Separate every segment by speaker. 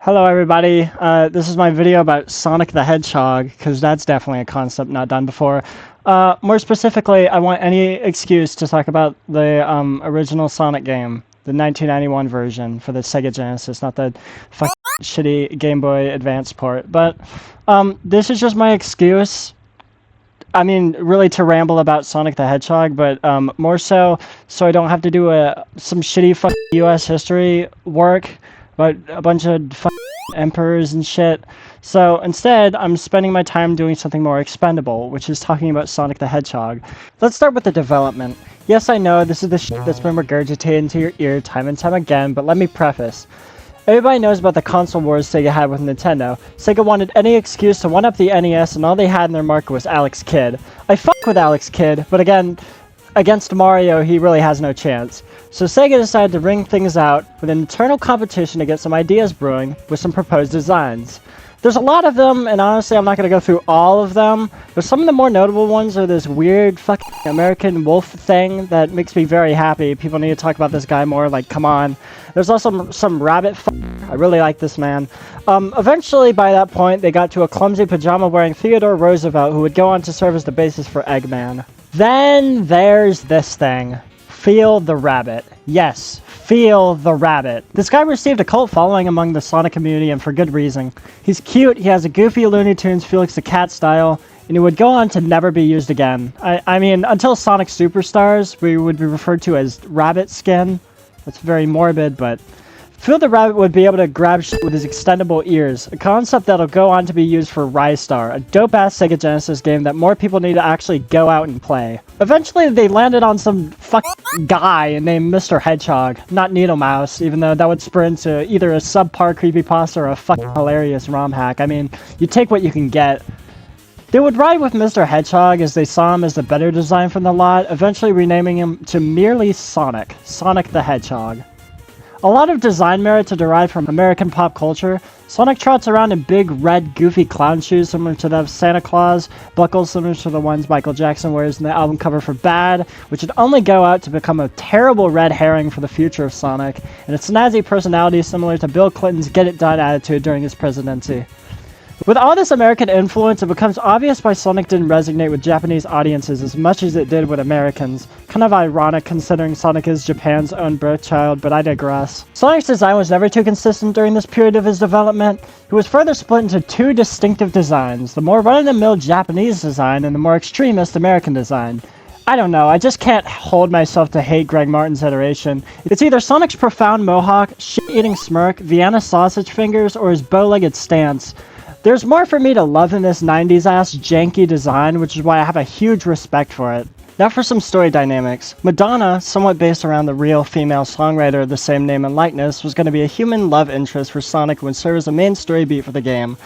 Speaker 1: Hello everybody, this is my video about Sonic the Hedgehog, because that's definitely a concept not done before. More specifically, I want any excuse to talk about the original Sonic game, the 1991 version for the Sega Genesis, not the fucking shitty Game Boy Advance port. But this is just my excuse. I mean, really to ramble about Sonic the Hedgehog, but more so I don't have to do some shitty fucking US history work about a bunch of emperors and shit. So instead, I'm spending my time doing something more expendable, which is talking about Sonic the Hedgehog. Let's start with the development. Yes, I know this is the shit that's been regurgitated into your ear time and time again, but let me preface. Everybody knows about the console wars Sega had with Nintendo. Sega wanted any excuse to one-up the NES, and all they had in their market was Alex Kidd. I fuck with Alex Kidd, but again, against Mario, he really has no chance. So Sega decided to ring things out with an internal competition to get some ideas brewing with some proposed designs. There's a lot of them, and honestly I'm not going to go through all of them, but some of the more notable ones are this weird fucking American wolf thing that makes me very happy. People need to talk about this guy more, like, come on. There's also some rabbit I really like this man. Eventually, by that point, they got to a clumsy pajama-wearing Theodore Roosevelt who would go on to serve as the basis for Eggman. Then there's this thing. Feel the Rabbit. Yes, Feel the Rabbit. This guy received a cult following among the Sonic community, and for good reason. He's cute, he has a goofy Looney Tunes Felix the Cat style, and he would go on to never be used again. I mean, until Sonic Superstars, we would be referred to as Rabbit Skin. That's very morbid, but Feel the Rabbit would be able to grab shit with his extendable ears, a concept that'll go on to be used for Ristar, a dope-ass Sega Genesis game that more people need to actually go out and play. Eventually, they landed on some fucking guy named Mr. Hedgehog, not Needle Mouse, even though that would spur into either a subpar creepypasta or a fucking hilarious ROM hack. I mean, you take what you can get. They would ride with Mr. Hedgehog as they saw him as the better design from the lot, eventually renaming him to merely Sonic the Hedgehog. A lot of design merits are derived from American pop culture. Sonic trots around in big, red, goofy clown shoes similar to that of Santa Claus, buckles similar to the ones Michael Jackson wears in the album cover for Bad, which would only go out to become a terrible red herring for the future of Sonic, and a snazzy personality similar to Bill Clinton's Get It Done attitude during his presidency. With all this American influence, it becomes obvious why Sonic didn't resonate with Japanese audiences as much as it did with Americans. Kind of ironic considering Sonic is Japan's own birth child, but I digress. Sonic's design was never too consistent during this period of his development. He was further split into two distinctive designs, the more run-of-the-mill Japanese design and the more extremist American design. I don't know, I just can't hold myself to hate Greg Martin's iteration. It's either Sonic's profound mohawk, shit-eating smirk, Vienna sausage fingers, or his bow-legged stance. There's more for me to love in this 90s-ass janky design, which is why I have a huge respect for it. Now for some story dynamics. Madonna, somewhat based around the real female songwriter of the same name and likeness, was going to be a human love interest for Sonic who would serve as a main story beat for the game.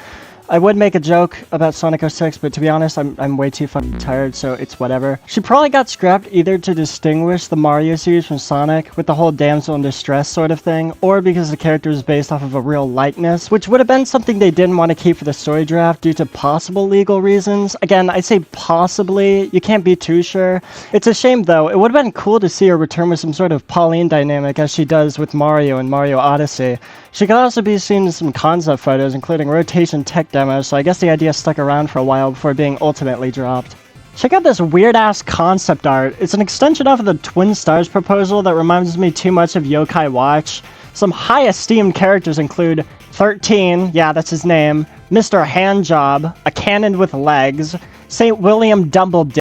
Speaker 1: I would make a joke about Sonic 06, but to be honest, I'm way too fucking tired, so it's whatever. She probably got scrapped either to distinguish the Mario series from Sonic, with the whole damsel in distress sort of thing, or because the character is based off of a real likeness, which would have been something they didn't want to keep for the story draft due to possible legal reasons. Again, I say possibly, you can't be too sure. It's a shame though, it would have been cool to see her return with some sort of Pauline dynamic as she does with Mario in Mario Odyssey. She could also be seen in some concept photos, including rotation tech demos, so I guess the idea stuck around for a while before being ultimately dropped. Check out this weird-ass concept art. It's an extension off of the Twin Stars proposal that reminds me too much of Yokai Watch. Some high-esteemed characters include 13, yeah, that's his name, Mr. Handjob, a cannon with legs, St. William Dumbledick,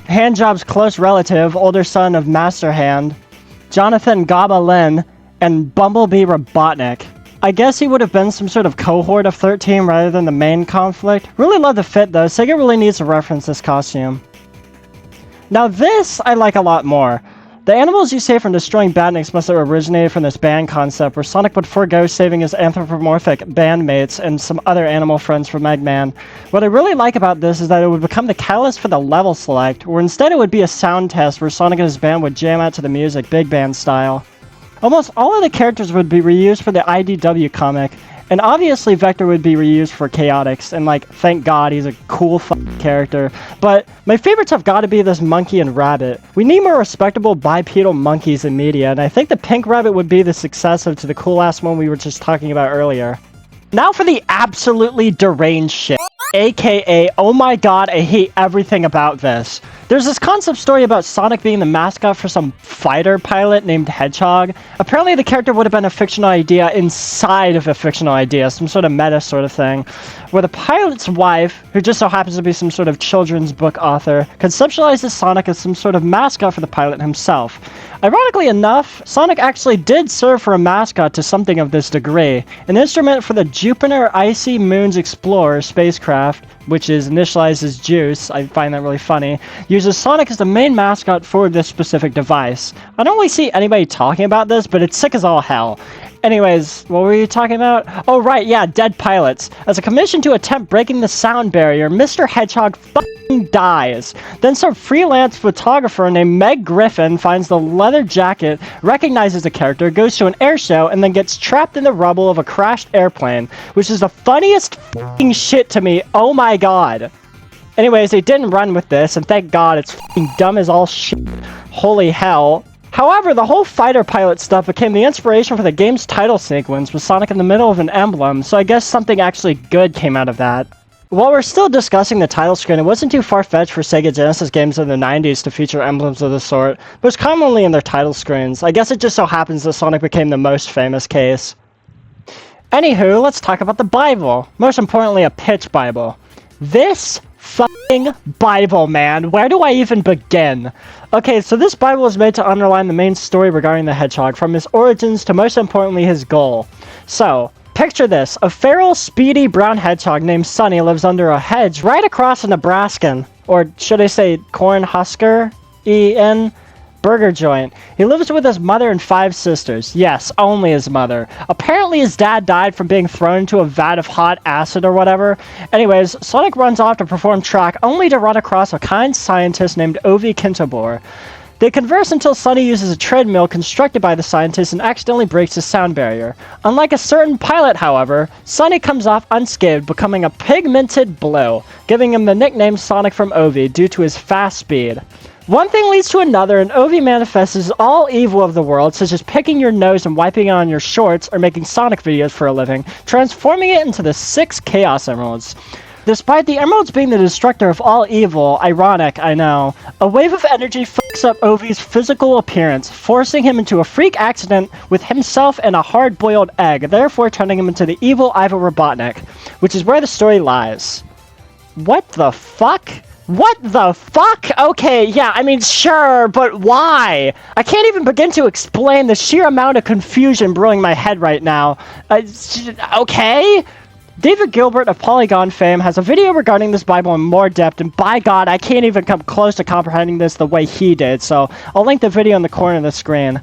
Speaker 1: Handjob's close relative, older son of Master Hand, Jonathan Gobalin, and Bumblebee Robotnik. I guess he would have been some sort of cohort of 13 rather than the main conflict. Really love the fit though, Sega really needs to reference this costume. Now this I like a lot more. The animals you save from destroying badniks must have originated from this band concept where Sonic would forego saving his anthropomorphic bandmates and some other animal friends from Eggman. What I really like about this is that it would become the catalyst for the level select, where instead it would be a sound test where Sonic and his band would jam out to the music big band style. Almost all of the characters would be reused for the IDW comic, and obviously Vector would be reused for Chaotix, and like, thank God he's a cool fucking character. But my favorites have got to be this monkey and rabbit. We need more respectable bipedal monkeys in media, and I think the pink rabbit would be the successor to the cool ass one we were just talking about earlier. Now for the absolutely deranged shit. AKA, oh my god, I hate everything about this. There's this concept story about Sonic being the mascot for some fighter pilot named Hedgehog. Apparently the character would have been a fictional idea inside of a fictional idea, some sort of meta sort of thing, where the pilot's wife, who just so happens to be some sort of children's book author, conceptualizes Sonic as some sort of mascot for the pilot himself. Ironically enough, Sonic actually did serve for a mascot to something of this degree. An instrument for the Jupiter Icy Moons Explorer spacecraft, which is initialized as Juice, I find that really funny, uses Sonic as the main mascot for this specific device. I don't really see anybody talking about this, but it's sick as all hell. Anyways, what were you talking about? Oh right, yeah, dead pilots. As a commission to attempt breaking the sound barrier, Mr. Hedgehog f***ing dies. Then some freelance photographer named Meg Griffin finds the leather jacket, recognizes the character, goes to an air show, and then gets trapped in the rubble of a crashed airplane, which is the funniest f***ing shit to me, oh my god. Anyways, they didn't run with this, and thank god, it's f***ing dumb as all shit. Holy hell. However, the whole fighter pilot stuff became the inspiration for the game's title sequence, with Sonic in the middle of an emblem, so I guess something actually good came out of that. While we're still discussing the title screen, it wasn't too far-fetched for Sega Genesis games in the 90s to feature emblems of the sort, but it's commonly in their title screens. I guess it just so happens that Sonic became the most famous case. Anywho, let's talk about the Bible. Most importantly, a pitch Bible. This fucking Bible, man. Where do I even begin? Okay, so this Bible is made to underline the main story regarding the Hedgehog, from his origins to most importantly his goal. So, picture this. A feral, speedy brown hedgehog named Sonny lives under a hedge right across a Nebraskan, or should I say corn husker, E-N, burger joint. He lives with his mother and 5 sisters. Yes, only his mother. Apparently his dad died from being thrown into a vat of hot acid or whatever. Anyways, Sonic runs off to perform track only to run across a kind scientist named Ovi Kintobor. They converse until Sonny uses a treadmill constructed by the scientist and accidentally breaks the sound barrier. Unlike a certain pilot, however, Sonny comes off unscathed, becoming a pigmented blue, giving him the nickname Sonic from Ovi due to his fast speed. One thing leads to another, and Ovi manifests as all evil of the world, such as picking your nose and wiping it on your shorts, or making Sonic videos for a living, transforming it into the 6 Chaos Emeralds. Despite the emeralds being the destructor of all evil, ironic, I know, a wave of energy fucks up Ovi's physical appearance, forcing him into a freak accident with himself and a hard-boiled egg, therefore turning him into the evil Ivo Robotnik, which is where the story lies. What the fuck? What the fuck? Okay, yeah, I mean, sure, but why? I can't even begin to explain the sheer amount of confusion brewing my head right now. Okay? David Gilbert of Polygon fame has a video regarding this Bible in more depth, and by God, I can't even come close to comprehending this the way he did, so I'll link the video in the corner of the screen.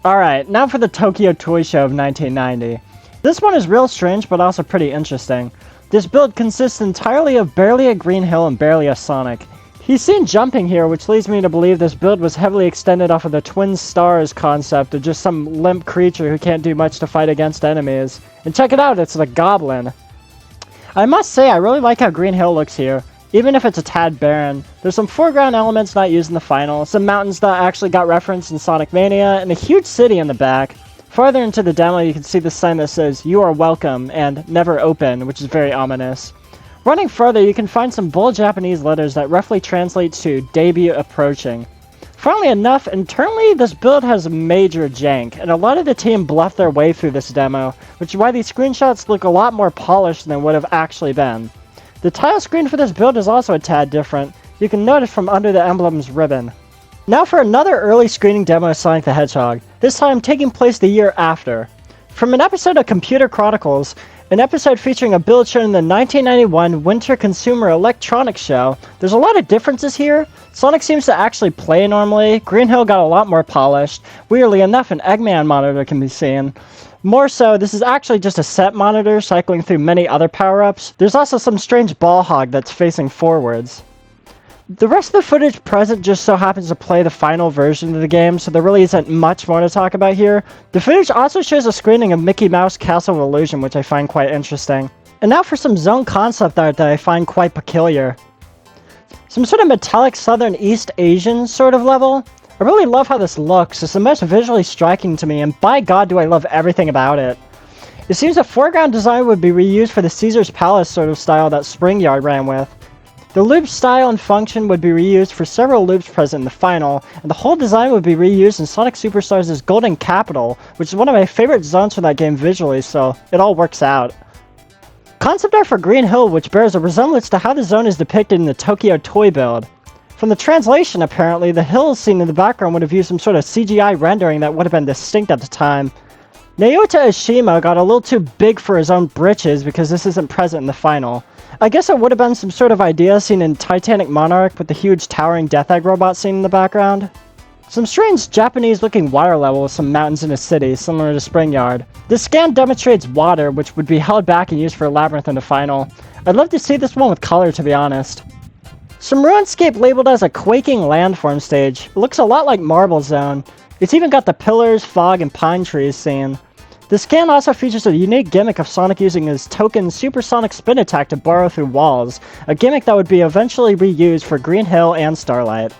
Speaker 1: Alright, now for the Tokyo Toy Show of 1990. This one is real strange, but also pretty interesting. This build consists entirely of barely a Green Hill and barely a Sonic. He's seen jumping here, which leads me to believe this build was heavily extended off of the Twin Stars concept of just some limp creature who can't do much to fight against enemies. And check it out, it's the Goblin. I must say, I really like how Green Hill looks here, even if it's a tad barren. There's some foreground elements not used in the final, some mountains that actually got referenced in Sonic Mania, and a huge city in the back. Farther into the demo, you can see the sign that says, "You are welcome," and "Never open," which is very ominous. Running further, you can find some bold Japanese letters that roughly translates to "debut approaching." Funnily enough, internally, this build has major jank, and a lot of the team bluffed their way through this demo, which is why these screenshots look a lot more polished than they would have actually been. The title screen for this build is also a tad different. You can notice from under the emblem's ribbon. Now for another early screening demo of Sonic the Hedgehog, this time taking place the year after. From an episode of Computer Chronicles, an episode featuring a build shown in the 1991 Winter Consumer Electronics Show, there's a lot of differences here. Sonic seems to actually play normally, Green Hill got a lot more polished, weirdly enough an Eggman monitor can be seen. More so, this is actually just a set monitor cycling through many other power-ups. There's also some strange ball hog that's facing forwards. The rest of the footage present just so happens to play the final version of the game, so there really isn't much more to talk about here. The footage also shows a screening of Mickey Mouse Castle of Illusion, which I find quite interesting. And now for some zone concept art that I find quite peculiar. Some sort of metallic Southern East Asian sort of level. I really love how this looks. It's the most visually striking to me, and by God do I love everything about it. It seems the foreground design would be reused for the Caesar's Palace sort of style that Springyard ran with. The loop style and function would be reused for several loops present in the final, and the whole design would be reused in Sonic Superstars' Golden Capital, which is one of my favorite zones for that game visually, so it all works out. Concept art for Green Hill, which bears a resemblance to how the zone is depicted in the Tokyo Toy build. From the translation, apparently, the hills seen in the background would have used some sort of CGI rendering that would have been distinct at the time. Naota Ashima got a little too big for his own britches because this isn't present in the final. I guess it would have been some sort of idea seen in Titanic Monarch with the huge towering Death Egg robot scene in the background. Some strange Japanese-looking water level with some mountains in a city, similar to Springyard. This scan demonstrates water, which would be held back and used for Labyrinth in the final. I'd love to see this one with color, to be honest. Some runescape labeled as a quaking landform stage. It looks a lot like Marble Zone. It's even got the pillars, fog, and pine trees seen. The scan also features a unique gimmick of Sonic using his token Supersonic Spin Attack to burrow through walls, a gimmick that would be eventually reused for Green Hill and StarLight.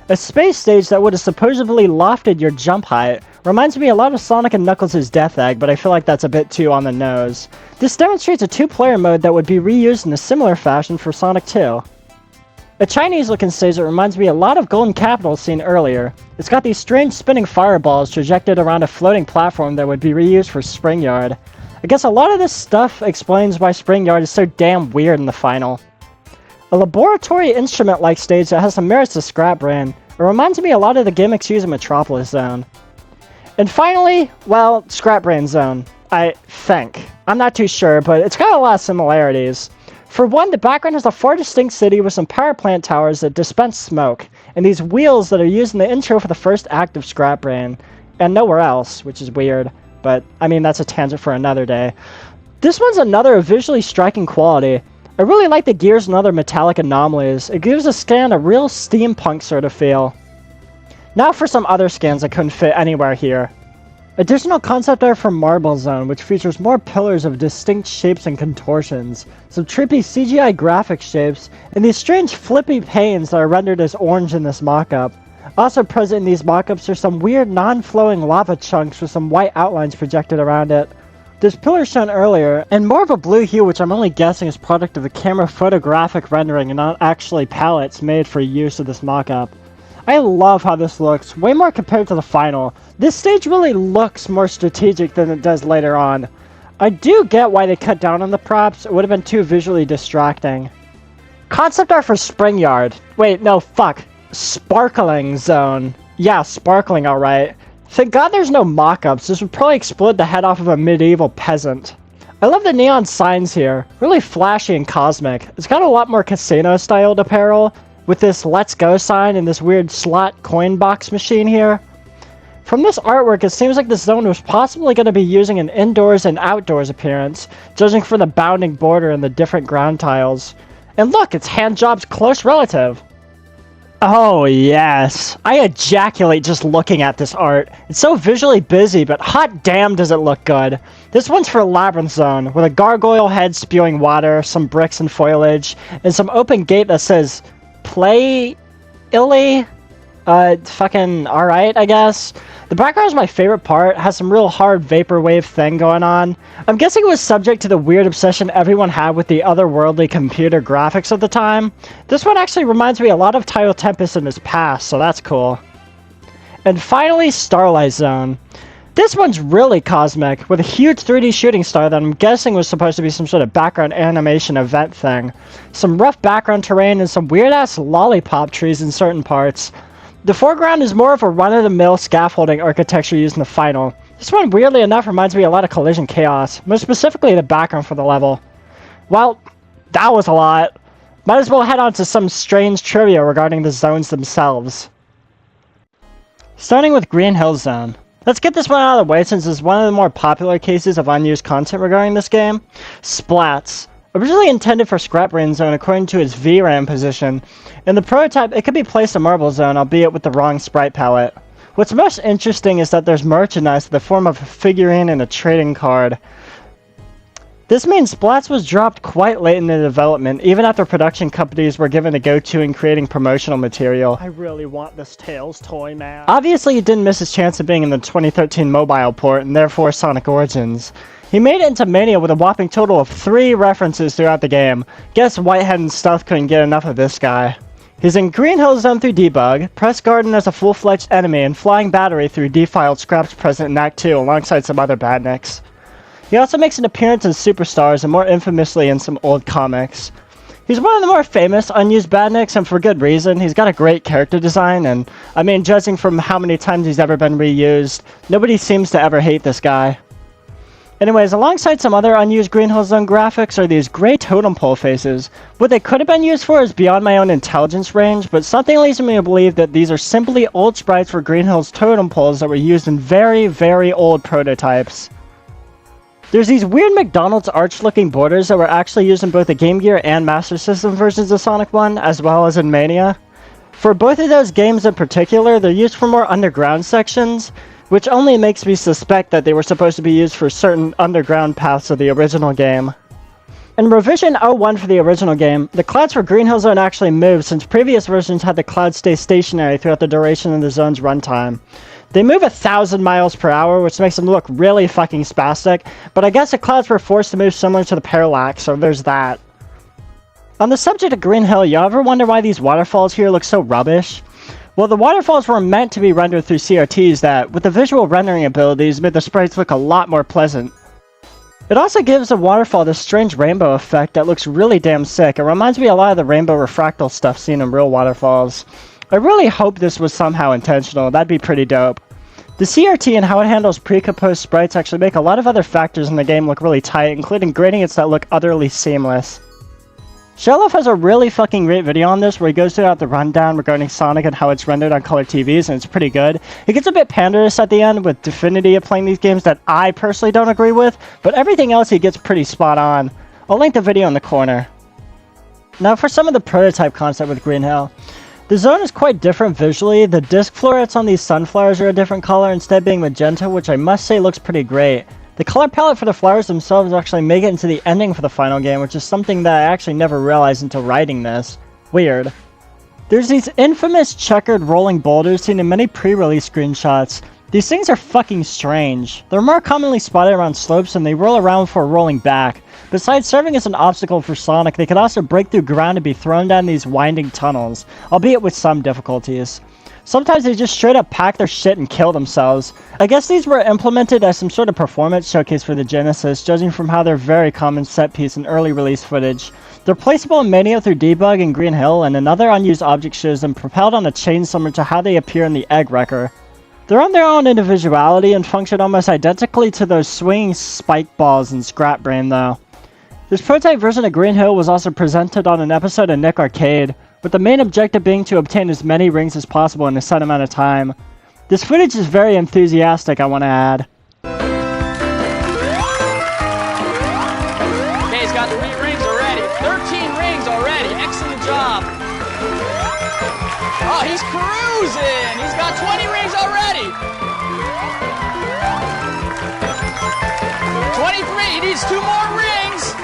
Speaker 1: A space stage that would have supposedly lofted your jump height reminds me a lot of Sonic and Knuckles' Death Egg, but I feel like that's a bit too on the nose. This demonstrates a two-player mode that would be reused in a similar fashion for Sonic 2. A Chinese-looking stage that reminds me a lot of Golden Capital seen earlier. It's got these strange spinning fireballs trajected around a floating platform that would be reused for Springyard. I guess a lot of this stuff explains why Springyard is so damn weird in the final. A laboratory instrument-like stage that has some merits to Scrap Brain. It reminds me a lot of the gimmicks used in Metropolis Zone. And finally, well, Scrap Brain Zone. I think. I'm not too sure, but it's got a lot of similarities. For one, the background has a far distinct city with some power plant towers that dispense smoke, and these wheels that are used in the intro for the first act of Scrap Brain, and nowhere else, which is weird, but I mean that's a tangent for another day. This one's another visually striking quality. I really like the gears and other metallic anomalies. It gives the scan a real steampunk sort of feel. Now for some other scans that couldn't fit anywhere here. Additional concept art for Marble Zone, which features more pillars of distinct shapes and contortions, some trippy CGI graphic shapes, and these strange flippy panes that are rendered as orange in this mock-up. Also present in these mock-ups are some weird non-flowing lava chunks with some white outlines projected around it. There's pillars shown earlier, and more of a blue hue which I'm only guessing is product of a camera photographic rendering and not actually palettes made for use of this mock-up. I love how this looks, way more compared to the final. This stage really looks more strategic than it does later on. I do get why they cut down on the props, it would have been too visually distracting. Concept art for Springyard. Wait, no, fuck. Sparkling Zone. Yeah, sparkling, alright. Thank God there's no mock-ups, this would probably explode the head off of a medieval peasant. I love the neon signs here, really flashy and cosmic. It's got a lot more casino-styled apparel, with this Let's Go sign and this weird slot coin box machine here. From this artwork, it seems like this zone was possibly going to be using an indoors and outdoors appearance, judging from the bounding border and the different ground tiles. And look, it's Handjob's close relative. Oh yes, I ejaculate just looking at this art. It's so visually busy, but hot damn does it look good. This one's for Labyrinth Zone, with a gargoyle head spewing water, some bricks and foliage, and some open gate that says play illy? Fucking alright, I guess. The background is my favorite part, has some real hard vaporwave thing going on. I'm guessing it was subject to the weird obsession everyone had with the otherworldly computer graphics of the time. This one actually reminds me a lot of Tidal Tempest in its past, so that's cool. And finally, StarLight Zone. This one's really cosmic, with a huge 3D shooting star that I'm guessing was supposed to be some sort of background animation event thing. Some rough background terrain and some weird-ass lollipop trees in certain parts. The foreground is more of a run-of-the-mill scaffolding architecture used in the final. This one, weirdly enough, reminds me a lot of Collision Chaos, most specifically the background for the level. Well, that was a lot. Might as well head on to some strange trivia regarding the zones themselves. Starting with Green Hill Zone. Let's get this one out of the way since it's one of the more popular cases of unused content regarding this game. Splats. Originally intended for Scrap Brain Zone according to its VRAM position, in the prototype it could be placed in Marble Zone, albeit with the wrong sprite palette. What's most interesting is that there's merchandise in the form of a figurine and a trading card. This means Splats was dropped quite late in the development, even after production companies were given a go-to in creating promotional material. I really want this Tails toy, man. Obviously, it didn't miss its chance of being in the 2013 mobile port, and therefore Sonic Origins. He made it into Mania with a whopping total of 3 references throughout the game. Guess Whitehead and Stealth couldn't get enough of this guy. He's in Green Hill Zone through Debug, Press Garden as a full-fledged enemy, and Flying Battery through Defiled Scraps present in Act 2 alongside some other badniks. He also makes an appearance in Superstars and more infamously in some old comics. He's one of the more famous unused badniks, and for good reason. He's got a great character design, and I mean, judging from how many times he's ever been reused, nobody seems to ever hate this guy. Anyways, alongside some other unused Green Hill Zone graphics are these gray totem pole faces. What they could have been used for is beyond my own intelligence range, but something leads me to believe that these are simply old sprites for Green Hill's totem poles that were used in very, very old prototypes. There's these weird McDonald's arch-looking borders that were actually used in both the Game Gear and Master System versions of Sonic 1, as well as in Mania. For both of those games in particular, they're used for more underground sections, which only makes me suspect that they were supposed to be used for certain underground paths of the original game. In revision 01 for the original game, the clouds for Green Hill Zone actually moved since previous versions had the clouds stay stationary throughout the duration of the zone's runtime. They move 1,000 miles per hour, which makes them look really fucking spastic, but I guess the clouds were forced to move similar to the parallax, so there's that. On the subject of Green Hill, you ever wonder why these waterfalls here look so rubbish? Well, the waterfalls were meant to be rendered through CRTs that, with the visual rendering abilities, made the sprites look a lot more pleasant. It also gives the waterfall this strange rainbow effect that looks really damn sick. It reminds me a lot of the rainbow refractal stuff seen in real waterfalls. I really hope this was somehow intentional. That'd be pretty dope. The CRT and how it handles pre-composed sprites actually make a lot of other factors in the game look really tight, including gradients that look utterly seamless. Shelloff has a really fucking great video on this where he goes throughout the rundown regarding Sonic and how it's rendered on color TVs, and it's pretty good. It gets a bit panderous at the end with Definity of playing these games that I personally don't agree with, but everything else he gets pretty spot on. I'll link the video in the corner. Now for some of the prototype concept with Green Hill. The zone is quite different visually. The disc florets on these sunflowers are a different color instead of being magenta, which I must say looks pretty great. The color palette for the flowers themselves actually make it into the ending for the final game, which is something that I actually never realized until writing this. Weird. There's these infamous checkered rolling boulders seen in many pre-release screenshots. These things are fucking strange. They're more commonly spotted around slopes and they roll around before rolling back. Besides serving as an obstacle for Sonic, they could also break through ground and be thrown down these winding tunnels, albeit with some difficulties. Sometimes they just straight up pack their shit and kill themselves. I guess these were implemented as some sort of performance showcase for the Genesis, judging from how they're very common set piece in early release footage. They're placeable in Mania through Debug and Green Hill, and another unused object shows them propelled on a chain similar to how they appear in the Egg Wrecker. They're on their own individuality and function almost identically to those swinging spike balls in Scrap Brain though. This prototype version of Green Hill was also presented on an episode of Nick Arcade, with the main objective being to obtain as many rings as possible in a set amount of time. This footage is very enthusiastic, I want to add.
Speaker 2: Okay, he's got 3 rings already. 13 rings already. Excellent job. Oh, he's cruising. He's got 20 rings already. 23. He needs 2 more rings.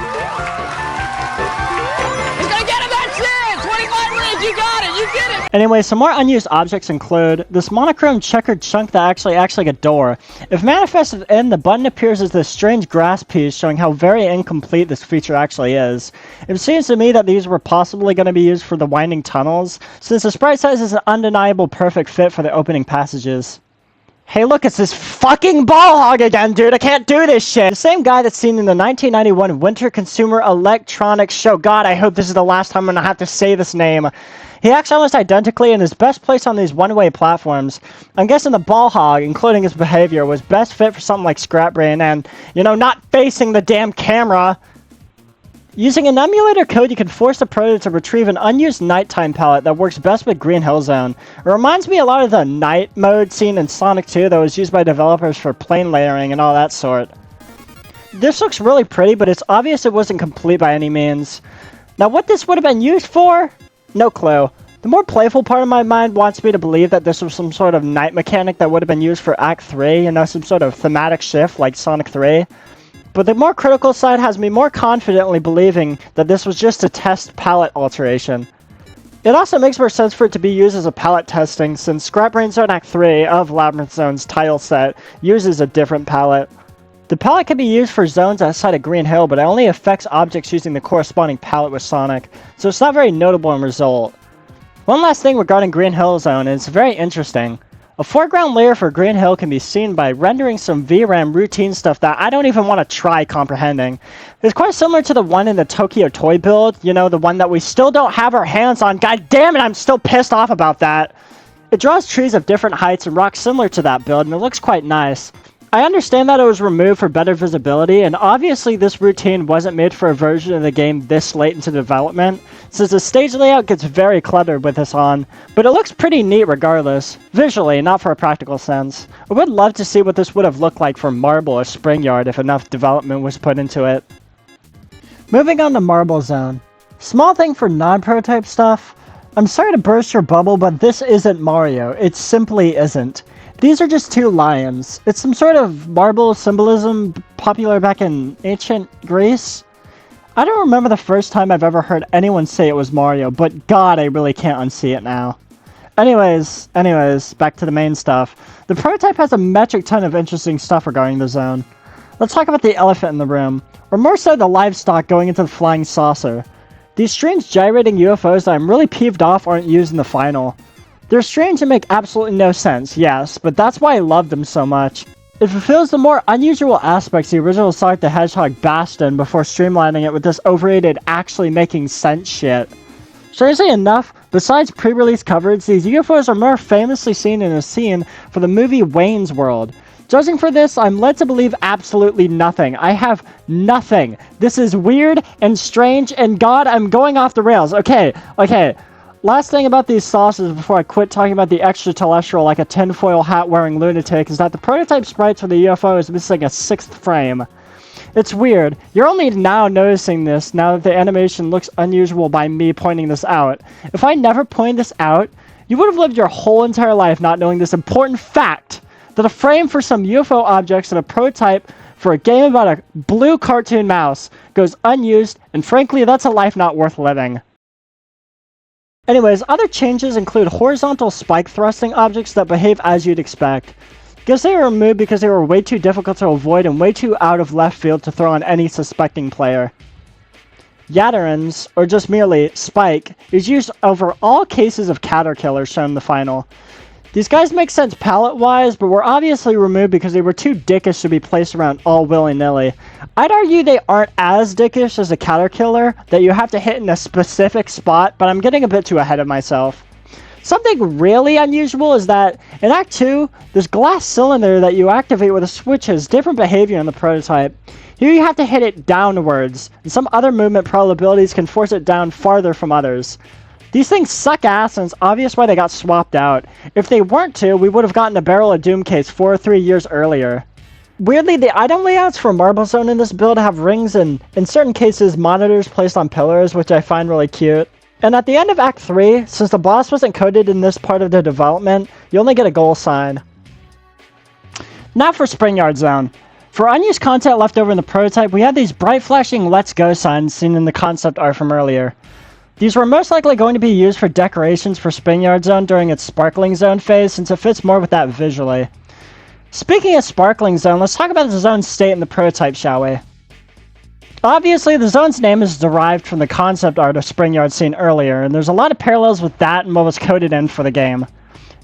Speaker 2: He's gonna get it. That's it. 25 rings. You got it. You get it.
Speaker 1: Anyway, some more unused objects include this monochrome checkered chunk that actually acts like a door. If manifested in, the button appears as this strange grass piece showing how very incomplete this feature actually is. It seems to me that these were possibly going to be used for the winding tunnels, since the sprite size is an undeniable perfect fit for the opening passages. Hey look, it's this fucking ball hog again, dude, I can't do this shit! The same guy that's seen in the 1991 Winter Consumer Electronics Show. God, I hope this is the last time I'm gonna have to say this name. He acts almost identically and is best placed on these one-way platforms. I'm guessing the ball hog, including his behavior, was best fit for something like Scrap Brain and, you know, not facing the damn camera. Using an emulator code, you can force the proto to retrieve an unused nighttime palette that works best with Green Hill Zone. It reminds me a lot of the night mode seen in Sonic 2 that was used by developers for plane layering and all that sort. This looks really pretty, but it's obvious it wasn't complete by any means. Now what this would have been used for? No clue. The more playful part of my mind wants me to believe that this was some sort of night mechanic that would have been used for Act 3, you know, some sort of thematic shift like Sonic 3. But the more critical side has me more confidently believing that this was just a test palette alteration. It also makes more sense for it to be used as a palette testing, since Scrap Brain Zone Act 3 of Labyrinth Zone's title set uses a different palette. The The palette can be used for zones outside of Green Hill, but it only affects objects using the corresponding palette with Sonic, so it's not very notable in result. One last thing regarding Green Hill Zone, and it's very interesting. A foreground layer for Green Hill can be seen by rendering some VRAM routine stuff that I don't even want to try comprehending. It's quite similar to the one in the Tokyo Toy build, you know, the one that we still don't have our hands on. God damn it, I'm still pissed off about that. It draws trees of different heights and rocks similar to that build, and it looks quite nice. I understand that it was removed for better visibility, and obviously this routine wasn't made for a version of the game this late into development, since the stage layout gets very cluttered with this on, but it looks pretty neat regardless, visually, not for a practical sense. I would love to see what this would have looked like for Marble or Spring Yard if enough development was put into it. Moving on to Marble Zone. Small thing for non-prototype stuff. I'm sorry to burst your bubble, but this isn't Mario. It simply isn't. These are just two lions. It's some sort of marble symbolism popular back in ancient Greece. I don't remember the first time I've ever heard anyone say it was Mario, but God, I really can't unsee it now. Anyways, back to the main stuff. The prototype has a metric ton of interesting stuff regarding the zone. Let's talk about the elephant in the room, or more so the livestock going into the flying saucer. These strange gyrating UFOs that I'm really peeved off aren't used in the final. They're strange and make absolutely no sense, yes, but that's why I love them so much. It fulfills the more unusual aspects the original Sonic the Hedgehog basked in before streamlining it with this overrated actually making sense shit. Strangely enough, besides pre-release coverage, these UFOs are more famously seen in a scene for the movie Wayne's World. Judging for this, I'm led to believe absolutely nothing. I have nothing. This is weird and strange, and God, I'm going off the rails. Okay. Last thing about these saucers before I quit talking about the extraterrestrial like a tinfoil hat wearing lunatic is that the prototype sprites for the UFO is missing a 6th frame. It's weird. You're only now noticing this now that the animation looks unusual by me pointing this out. If I never pointed this out, you would have lived your whole entire life not knowing this important fact that a frame for some UFO objects in a prototype for a game about a blue cartoon mouse goes unused, and frankly that's a life not worth living. Anyways, other changes include horizontal spike thrusting objects that behave as you'd expect. Guess they were removed because they were way too difficult to avoid and way too out of left field to throw on any suspecting player. Yatterans, or just merely Spike, is used over all cases of caterpillars shown in the final. These guys make sense palette-wise, but were obviously removed because they were too dickish to be placed around all willy-nilly. I'd argue they aren't as dickish as a caterpillar, that you have to hit in a specific spot, but I'm getting a bit too ahead of myself. Something really unusual is that, in Act 2, this glass cylinder that you activate with a switch has different behavior in the prototype. Here you have to hit it downwards, and some other movement probabilities can force it down farther from others. These things suck ass, and it's obvious why they got swapped out. If they weren't to, we would have gotten a Barrel of Doom case 4 or 3 years earlier. Weirdly, the item layouts for Marble Zone in this build have rings and, in certain cases, monitors placed on pillars, which I find really cute. And at the end of Act 3, since the boss wasn't coded in this part of the development, you only get a goal sign. Now for Spring Yard Zone. For unused content left over in the prototype, we have these bright flashing Let's Go signs seen in the concept art from earlier. These were most likely going to be used for decorations for Spring Yard Zone during its Sparkling Zone phase, since it fits more with that visually. Speaking of Sparkling Zone, let's talk about the zone's state in the prototype, shall we? Obviously, the zone's name is derived from the concept art of Spring Yard seen earlier, and there's a lot of parallels with that and what was coded in for the game.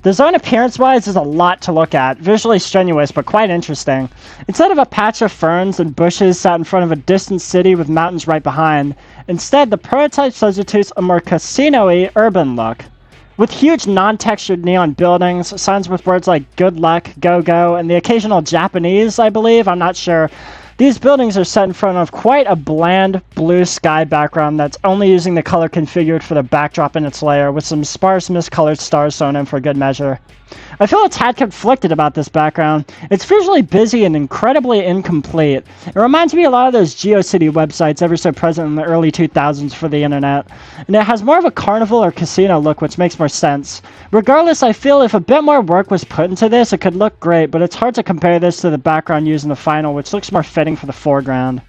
Speaker 1: The zone appearance-wise is a lot to look at, visually strenuous but quite interesting. Instead of a patch of ferns and bushes sat in front of a distant city with mountains right behind, instead the prototype substitutes a more casino-y urban look. With huge non-textured neon buildings, signs with words like good luck, go-go, and the occasional Japanese, I believe, I'm not sure. These buildings are set in front of quite a bland blue sky background that's only using the color configured for the backdrop in its layer, with some sparse miscolored stars sewn in for good measure. I feel a tad conflicted about this background. It's visually busy and incredibly incomplete. It reminds me a lot of those GeoCity websites ever so present in the early 2000s for the internet, and it has more of a carnival or casino look, which makes more sense. Regardless, I feel if a bit more work was put into this, it could look great, but it's hard to compare this to the background used in the final, which looks more fitting for the foreground.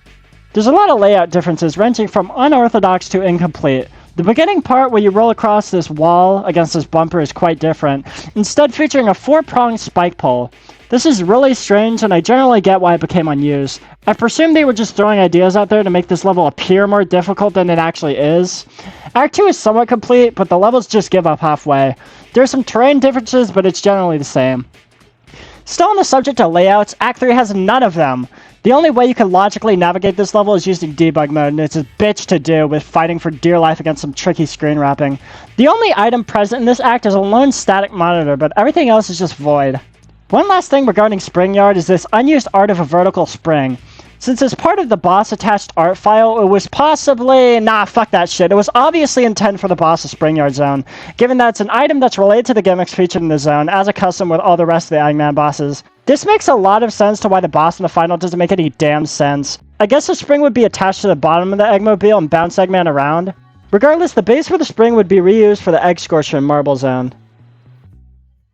Speaker 1: There's a lot of layout differences ranging from unorthodox to incomplete. The The beginning part where you roll across this wall against this bumper is quite different, instead featuring a 4-pronged spike pole. This is really strange, and I generally get why it became unused. I presume they were just throwing ideas out there to make this level appear more difficult than it actually is. Act 2 is somewhat complete, but the levels just give up halfway. There are some terrain differences, but it's generally the same. Still on the subject of layouts, Act 3 has none of them. The only way you can logically navigate this level is using debug mode, and it's a bitch to do with fighting for dear life against some tricky screen wrapping. The only item present in this act is a lone static monitor, but everything else is just void. One last thing regarding Spring Yard is this unused art of a vertical spring. Since it's part of the boss attached art file, it was possibly... Nah, fuck that shit. It was obviously intended for the boss of Spring Yard Zone, given that it's an item that's related to the gimmicks featured in the zone, as a custom with all the rest of the Eggman bosses. This makes a lot of sense to why the boss in the final doesn't make any damn sense. I guess the spring would be attached to the bottom of the Eggmobile and bounce Eggman around. Regardless, the base for the spring would be reused for the Egg Scorcher in Marble Zone.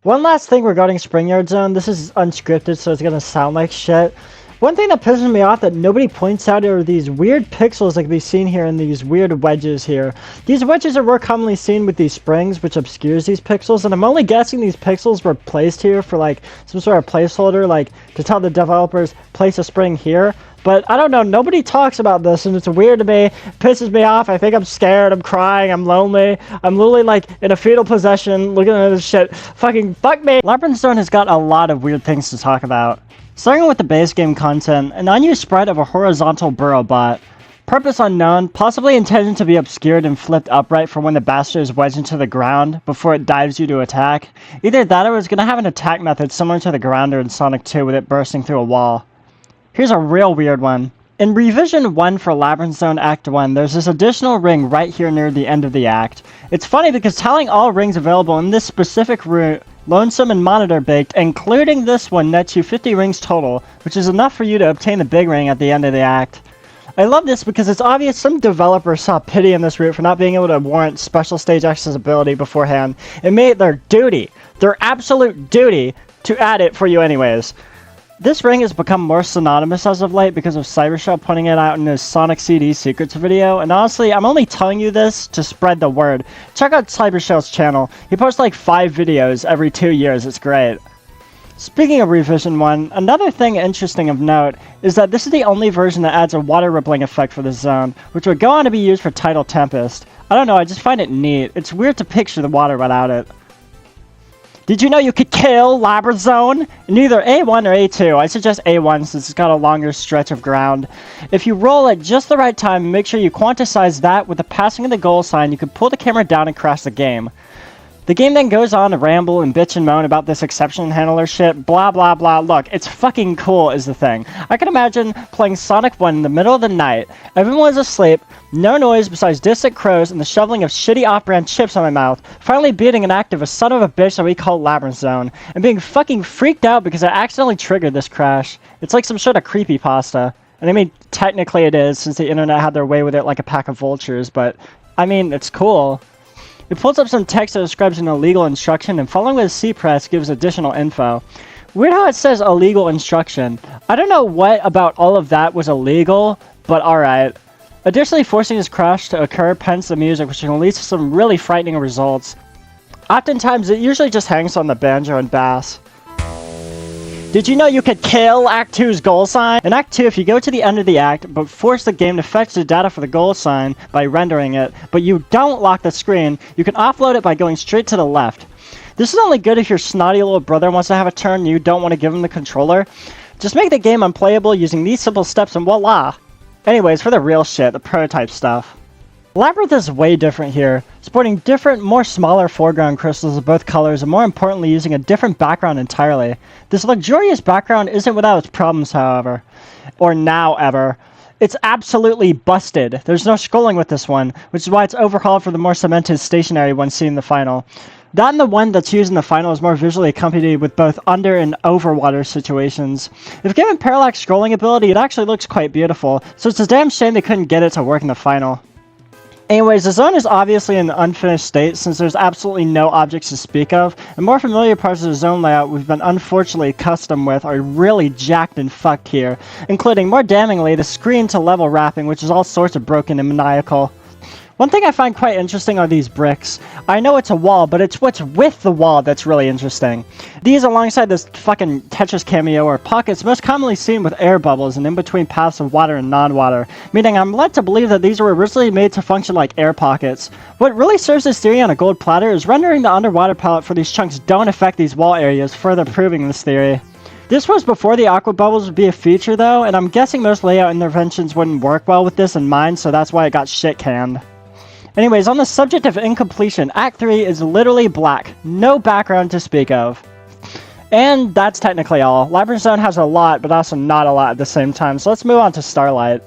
Speaker 1: One last thing regarding Spring Yard Zone, this is unscripted, so it's gonna sound like shit. One thing that pisses me off that nobody points out are these weird pixels that can be seen here and these weird wedges here. These wedges are more commonly seen with these springs, which obscures these pixels, and I'm only guessing these pixels were placed here for like some sort of placeholder, like to tell the developers place a spring here. But I don't know, nobody talks about this, and it's weird to me, it pisses me off. I think I'm scared, I'm crying, I'm lonely, I'm literally like in a fetal possession looking at this shit. Fucking fuck me! Labyrinth Zone has got a lot of weird things to talk about. Starting with the base game content, an unused sprite of a horizontal burrow bot. Purpose unknown, possibly intended to be obscured and flipped upright for when the bastard is wedged into the ground before it dives you to attack. Either that or it's going to have an attack method similar to the grounder in Sonic 2 with it bursting through a wall. Here's a real weird one. In Revision 1 for Labyrinth Zone Act 1, there's this additional ring right here near the end of the act. It's funny because tallying all rings available in this specific route, Lonesome and Monitor baked, including this one, nets you 50 rings total, which is enough for you to obtain the big ring at the end of the act. I love this because it's obvious some developers saw pity in this route for not being able to warrant special stage accessibility beforehand, and made it their duty, their absolute duty, to add it for you anyways. This ring has become more synonymous as of late because of Cybershell putting it out in his Sonic CD Secrets video, and honestly, I'm only telling you this to spread the word. Check out Cybershell's channel. He posts like 5 videos every 2 years, it's great. Speaking of Revision 1, another thing interesting of note is that this is the only version that adds a water rippling effect for this zone, which would go on to be used for Tidal Tempest. I don't know, I just find it neat. It's weird to picture the water without it. Did you know you could kill Labyrinth Zone? In either A1 or A2. I suggest A1 since it's got a longer stretch of ground. If you roll at just the right time, make sure you quantize that with the passing of the goal sign, you can pull the camera down and crash the game. The game then goes on to ramble and bitch and moan about this exception handler shit, blah blah blah. Look, it's fucking cool is the thing. I can imagine playing Sonic 1 in the middle of the night, everyone is asleep, no noise besides distant crows and the shoveling of shitty off-brand chips on my mouth, finally beating an act of a son of a bitch that we call Labyrinth Zone, and being fucking freaked out because I accidentally triggered this crash. It's like some sort of creepypasta. And I mean, technically it is, since the internet had their way with it like a pack of vultures, but I mean, it's cool. It pulls up some text that describes an illegal instruction, and following with C-Press gives additional info. Weird how it says illegal instruction. I don't know what about all of that was illegal, but alright. Additionally, forcing this crash to occur pens the music, which can lead to some really frightening results. Oftentimes, it usually just hangs on the banjo and bass. Did you know you could kill Act 2's goal sign? In Act 2, if you go to the end of the act, but force the game to fetch the data for the goal sign by rendering it, but you don't lock the screen, you can offload it by going straight to the left. This is only good if your snotty little brother wants to have a turn and you don't want to give him the controller. Just make the game unplayable using these simple steps and voila! Anyways, for the real shit, the prototype stuff. Labyrinth is way different here, sporting different, more smaller foreground crystals of both colors and more importantly using a different background entirely. This luxurious background isn't without its problems, however. Or now ever. It's absolutely busted. There's no scrolling with this one, which is why it's overhauled for the more cemented stationary one seen in the final. That and the one that's used in the final is more visually accompanied with both under and over water situations. If given parallax scrolling ability, it actually looks quite beautiful, so it's a damn shame they couldn't get it to work in the final. Anyways, the zone is obviously in an unfinished state since there's absolutely no objects to speak of, and more familiar parts of the zone layout we've been unfortunately accustomed with are really jacked and fucked here, including, more damningly, the screen to level wrapping, which is all sorts of broken and maniacal. One thing I find quite interesting are these bricks. I know it's a wall, but it's what's with the wall that's really interesting. These, alongside this fucking Tetris cameo, are pockets most commonly seen with air bubbles and in between paths of water and non-water, meaning I'm led to believe that these were originally made to function like air pockets. What really serves this theory on a gold platter is rendering the underwater palette for these chunks don't affect these wall areas, further proving this theory. This was before the aqua bubbles would be a feature though, and I'm guessing most layout interventions wouldn't work well with this in mind, so that's why it got shit canned. Anyways, on the subject of incompletion, Act 3 is literally black. No background to speak of. And that's technically all. Labyrinth Zone has a lot, but also not a lot at the same time, so let's move on to StarLight.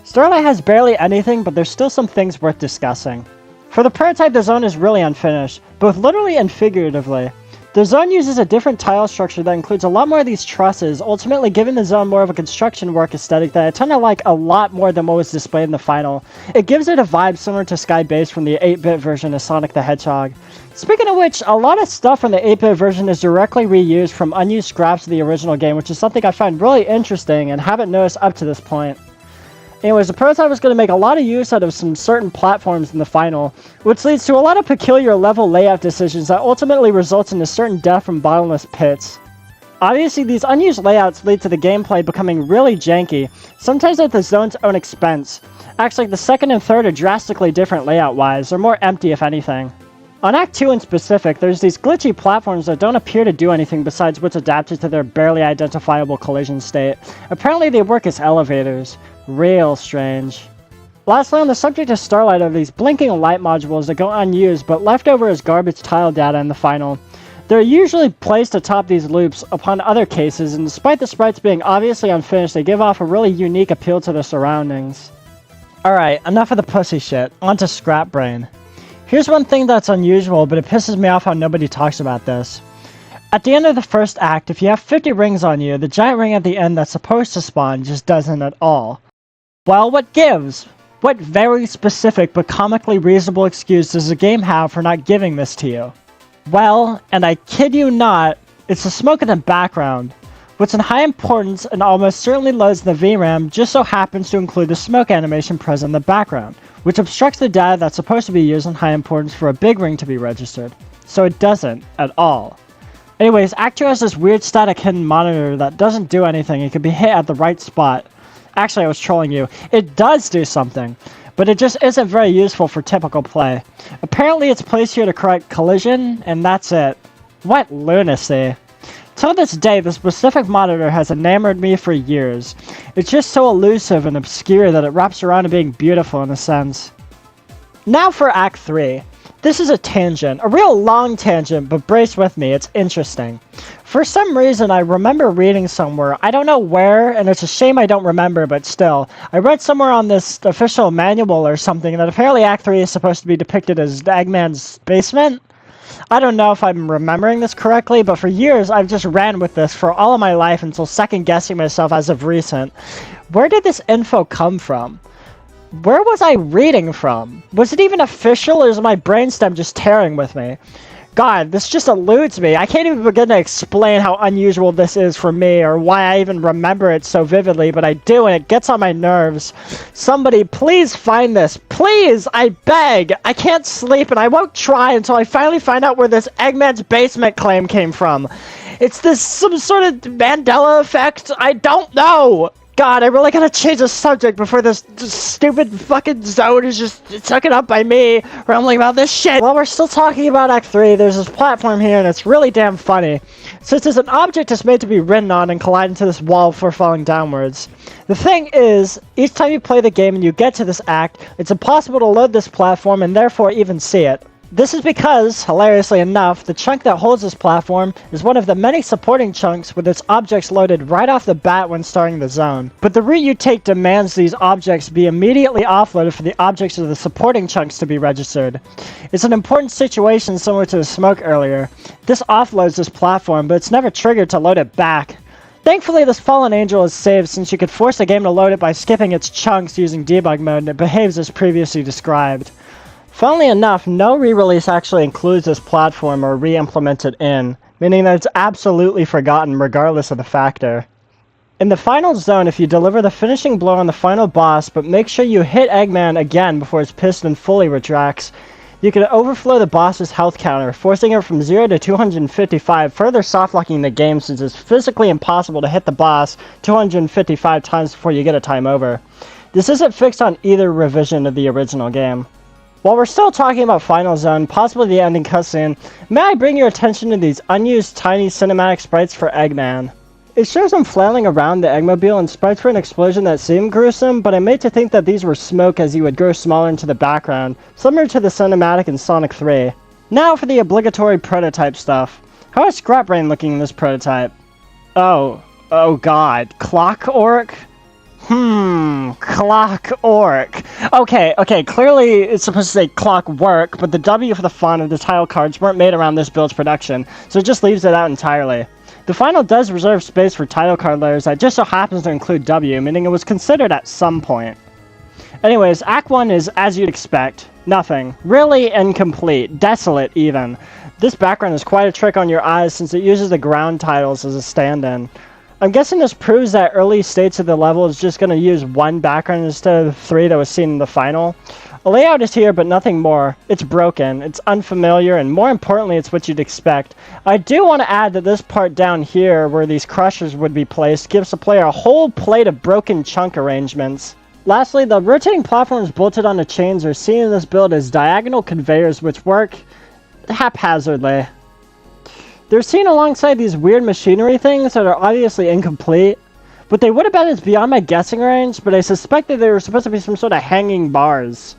Speaker 1: StarLight has barely anything, but there's still some things worth discussing. For the prototype, the zone is really unfinished, both literally and figuratively. The zone uses a different tile structure that includes a lot more of these trusses, ultimately giving the zone more of a construction work aesthetic that I tend to like a lot more than what was displayed in the final. It gives it a vibe similar to Sky Base from the 8-bit version of Sonic the Hedgehog. Speaking of which, a lot of stuff from the 8-bit version is directly reused from unused scraps of the original game, which is something I find really interesting and haven't noticed up to this point. Anyways, the prototype was going to make a lot of use out of some certain platforms in the final, which leads to a lot of peculiar level layout decisions that ultimately results in a certain death from bottomless pits. Obviously, these unused layouts lead to the gameplay becoming really janky, sometimes at the zone's own expense. Acts like the second and third are drastically different layout-wise, or more empty if anything. On Act 2 in specific, there's these glitchy platforms that don't appear to do anything besides what's adapted to their barely identifiable collision state. Apparently they work as elevators. Real strange. Lastly, on the subject of StarLight, are these blinking light modules that go unused but left over as garbage tile data in the final. They're usually placed atop these loops upon other cases, and despite the sprites being obviously unfinished, they give off a really unique appeal to their surroundings. Alright, enough of the pussy shit. On to Scrap Brain. Here's one thing that's unusual, but it pisses me off how nobody talks about this. At the end of the first act, if you have 50 rings on you, the giant ring at the end that's supposed to spawn just doesn't at all. Well, what gives? What very specific but comically reasonable excuse does the game have for not giving this to you? Well, and I kid you not, it's the smoke in the background. What's in high importance and almost certainly loads the VRAM just so happens to include the smoke animation present in the background, which obstructs the data that's supposed to be used in high importance for a big ring to be registered. So it doesn't at all. Anyways, Act 2 has this weird static hidden monitor that doesn't do anything. It can be hit at the right spot. Actually, I was trolling you. It does do something, but it just isn't very useful for typical play. Apparently it's placed here to correct collision, and that's it. What lunacy. Till this day, the specific monitor has enamored me for years. It's just so elusive and obscure that it wraps around to being beautiful in a sense. Now for Act 3. This is a tangent, a real long tangent, but brace with me, it's interesting. For some reason, I remember reading somewhere, I don't know where, and it's a shame I don't remember, but still. I read somewhere on this official manual or something that apparently Act 3 is supposed to be depicted as Eggman's basement. I don't know if I'm remembering this correctly, but for years I've just ran with this for all of my life until second guessing myself as of recent. Where did this info come from? Where was I reading from? Was it even official, or is my brainstem just tearing with me? God, this just eludes me. I can't even begin to explain how unusual this is for me, or why I even remember it so vividly, but I do, and it gets on my nerves. Somebody, please find this. Please, I beg. I can't sleep, and I won't try until I finally find out where this Eggman's basement claim came from. It's this some sort of Mandela effect? I don't know. God, I really gotta change the subject before this stupid fucking zone is just taken up by me rambling about this shit. While we're still talking about Act 3, there's this platform here and it's really damn funny. Since it's an object that's made to be ridden on and collide into this wall before falling downwards. The thing is, each time you play the game and you get to this act, it's impossible to load this platform and therefore even see it. This is because, hilariously enough, the chunk that holds this platform is one of the many supporting chunks with its objects loaded right off the bat when starting the zone. But the route you take demands these objects be immediately offloaded for the objects of the supporting chunks to be registered. It's an important situation similar to the smoke earlier. This offloads this platform, but it's never triggered to load it back. Thankfully, this fallen angel is saved since you could force the game to load it by skipping its chunks using debug mode, and it behaves as previously described. Funnily enough, no re-release actually includes this platform or re-implemented in, meaning that it's absolutely forgotten regardless of the factor. In the final zone, if you deliver the finishing blow on the final boss, but make sure you hit Eggman again before his piston fully retracts, you can overflow the boss's health counter, forcing it from 0 to 255, further softlocking the game since it's physically impossible to hit the boss 255 times before you get a time over. This isn't fixed on either revision of the original game. While we're still talking about Final Zone, possibly the ending cutscene, may I bring your attention to these unused tiny cinematic sprites for Eggman. It shows him flailing around the Eggmobile and sprites for an explosion that seemed gruesome, but I'm made to think that these were smoke as he would grow smaller into the background, similar to the cinematic in Sonic 3. Now for the obligatory prototype stuff. How is Scrapbrain looking in this prototype? Oh god, Clock Orc? Clock Orc. Okay, clearly it's supposed to say Clockwork, but the W for the font of the title cards weren't made around this build's production, so it just leaves it out entirely. The final does reserve space for title card letters that just so happens to include W, meaning it was considered at some point. Anyways, Act 1 is as you'd expect. Nothing. Really incomplete. Desolate, even. This background is quite a trick on your eyes since it uses the ground titles as a stand-in. I'm guessing this proves that early states of the level is just going to use one background instead of the 3 that was seen in the final. A layout is here, but nothing more. It's broken, it's unfamiliar, and more importantly, it's what you'd expect. I do want to add that this part down here, where these crushers would be placed, gives the player a whole plate of broken chunk arrangements. Lastly, the rotating platforms bolted onto chains are seen in this build as diagonal conveyors which work haphazardly. They're seen alongside these weird machinery things that are obviously incomplete. What they would have been is beyond my guessing range, but I suspect that they were supposed to be some sort of hanging bars.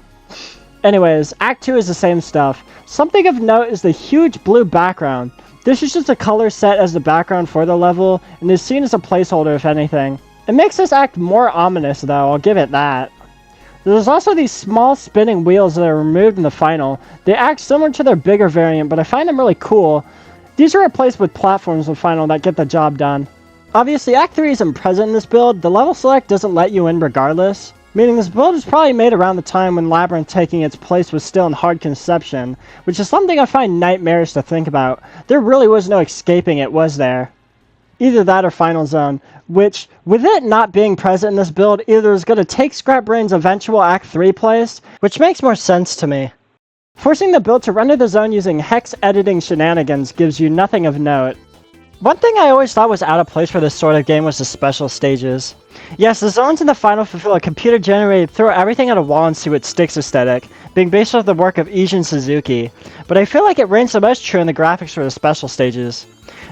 Speaker 1: Anyways, Act 2 is the same stuff. Something of note is the huge blue background. This is just a color set as the background for the level, and is seen as a placeholder if anything. It makes this act more ominous though, I'll give it that. There's also these small spinning wheels that are removed in the final. They act similar to their bigger variant, but I find them really cool. These are replaced with platforms in the final that get the job done. Obviously, Act 3 isn't present in this build. The level select doesn't let you in regardless, meaning this build was probably made around the time when Labyrinth taking its place was still in hard conception, which is something I find nightmarish to think about. There really was no escaping it, was there? Either that or Final Zone, which, with it not being present in this build, either is going to take Scrapbrain's eventual Act 3 place, which makes more sense to me. Forcing the build to render the zone using hex editing shenanigans gives you nothing of note. One thing I always thought was out of place for this sort of game was the special stages. Yes, the zones in the final fulfill a computer-generated throw everything at a wall and see what sticks aesthetic, being based off the work of Eijun Suzuki, but I feel like it reigns the most true in the graphics for the special stages.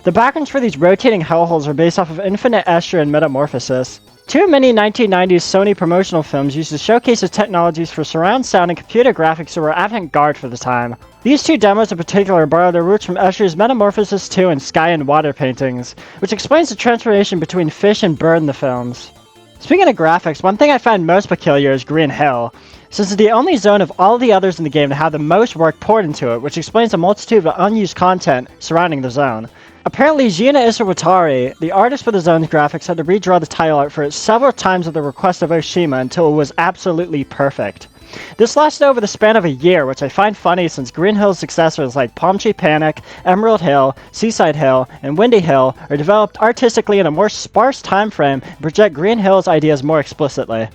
Speaker 1: The backgrounds for these rotating hellholes are based off of Infinite Escher and Metamorphosis. Two many 1990s Sony promotional films used to showcase the technologies for surround sound and computer graphics that were avant-garde for the time. These two demos in particular borrow their roots from Escher's Metamorphosis 2 and Sky and Water paintings, which explains the transformation between fish and bird in the films. Speaking of graphics, one thing I find most peculiar is Green Hill, since it's the only zone of all the others in the game to have the most work poured into it, which explains the multitude of unused content surrounding the zone. Apparently, Gina Isawatari, the artist for the zone's graphics, had to redraw the tile art for it several times at the request of Oshima until it was absolutely perfect. This lasted over the span of a year, which I find funny since Green Hill's successors like Palm Tree Panic, Emerald Hill, Seaside Hill, and Windy Hill are developed artistically in a more sparse time frame and project Green Hill's ideas more explicitly.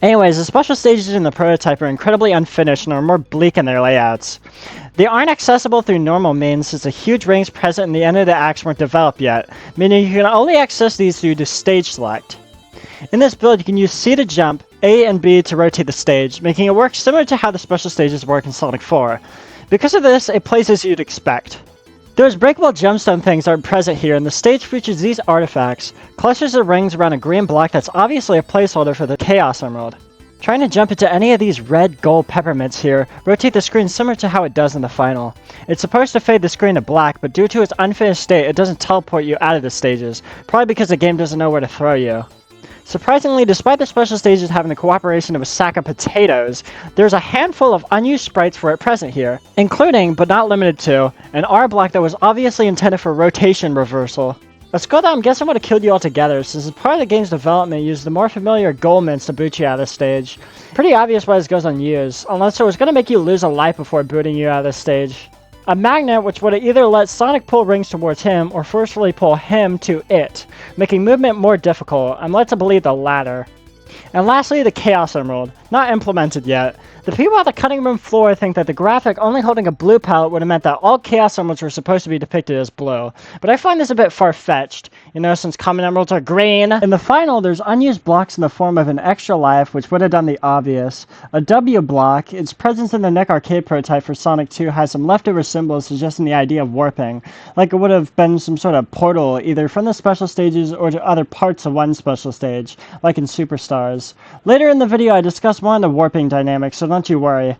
Speaker 1: Anyways, the special stages in the prototype are incredibly unfinished and are more bleak in their layouts. They aren't accessible through normal means since the huge rings present in the end of the acts weren't developed yet, meaning you can only access these through the stage select. In this build, you can use C to jump, A and B to rotate the stage, making it work similar to how the special stages work in Sonic 4. Because of this, it plays as you'd expect. Those breakable gemstone things aren't present here, and the stage features these artifacts, clusters of rings around a green block that's obviously a placeholder for the Chaos Emerald. Trying to jump into any of these red gold peppermints here, rotate the screen similar to how it does in the final. It's supposed to fade the screen to black, but due to its unfinished state, it doesn't teleport you out of the stages, probably because the game doesn't know where to throw you. Surprisingly, despite the special stages having the cooperation of a sack of potatoes, there's a handful of unused sprites for it present here, including, but not limited to, an R block that was obviously intended for rotation reversal. A skull that I'm guessing would have killed you altogether, since as part of the game's development used the more familiar gold mints to boot you out of the stage. Pretty obvious why this goes unused, unless it was going to make you lose a life before booting you out of the stage. A magnet which would either let Sonic pull rings towards him or forcefully pull him to it, making movement more difficult. I'm led to believe the latter. And lastly, the Chaos Emerald, not implemented yet. The people at the cutting room floor think that the graphic only holding a blue palette would have meant that all Chaos Emeralds were supposed to be depicted as blue. But I find this a bit far-fetched, you know, since common emeralds are green. In the final, there's unused blocks in the form of an extra life, which would have done the obvious. A W block, its presence in the Nick Arcade prototype for Sonic 2 has some leftover symbols suggesting the idea of warping, like it would have been some sort of portal, either from the special stages or to other parts of one special stage, like in Superstars. Later in the video, I discuss more on the warping dynamics, so don't you worry.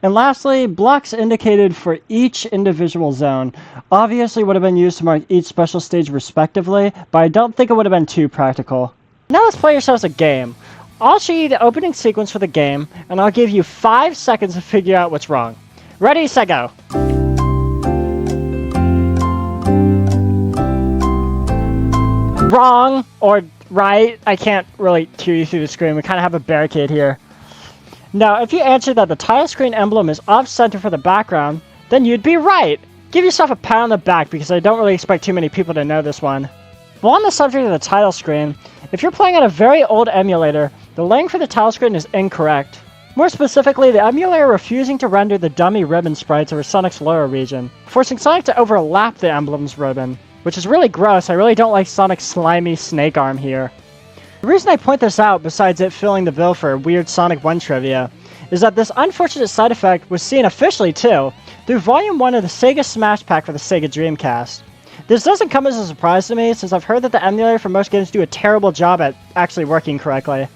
Speaker 1: And lastly, blocks indicated for each individual zone obviously would have been used to mark each special stage respectively, but I don't think it would have been too practical. Now let's play yourselves a game. I'll show you the opening sequence for the game, and I'll give you 5 seconds to figure out what's wrong. Ready, set, go! Wrong, or right. I can't really hear you through the screen. We kind of have a barricade here. Now, if you answer that the title screen emblem is off-center for the background, then you'd be right. Give yourself a pat on the back because I don't really expect too many people to know this one. While on the subject of the title screen, if you're playing on a very old emulator, the link for the title screen is incorrect. More specifically, the emulator refusing to render the dummy ribbon sprites over Sonic's lower region, forcing Sonic to overlap the emblem's ribbon, which is really gross. I really don't like Sonic's slimy snake arm here. The reason I point this out, besides it filling the bill for weird Sonic 1 trivia, is that this unfortunate side effect was seen officially too, through Volume 1 of the Sega Smash Pack for the Sega Dreamcast. This doesn't come as a surprise to me, since I've heard that the emulator for most games do a terrible job at actually working correctly.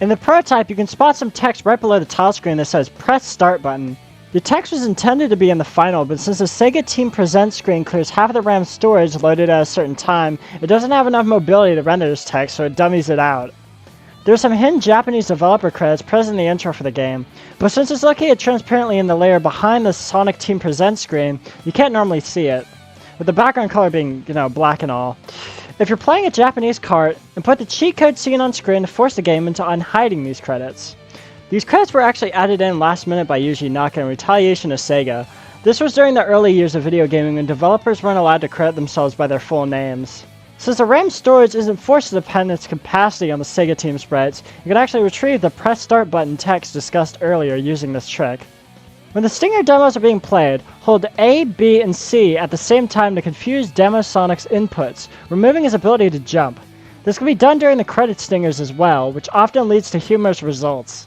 Speaker 1: In the prototype, you can spot some text right below the title screen that says Press Start Button. The text was intended to be in the final, but since the Sega Team Presents screen clears half of the RAM storage loaded at a certain time, it doesn't have enough mobility to render this text, so it dummies it out. There's some hidden Japanese developer credits present in the intro for the game, but since it's located transparently in the layer behind the Sonic Team Presents screen, you can't normally see it, with the background color being, you know, black and all. If you're playing a Japanese cart, input the cheat code seen on screen to force the game into unhiding these credits. These credits were actually added in last minute by Yuji Naka in retaliation to Sega. This was during the early years of video gaming when developers weren't allowed to credit themselves by their full names. Since the RAM storage isn't forced to depend on its capacity on the Sega Team sprites, you can actually retrieve the Press Start Button text discussed earlier using this trick. When the Stinger demos are being played, hold A, B, and C at the same time to confuse Demo Sonic's inputs, removing his ability to jump. This can be done during the credit stingers as well, which often leads to humorous results.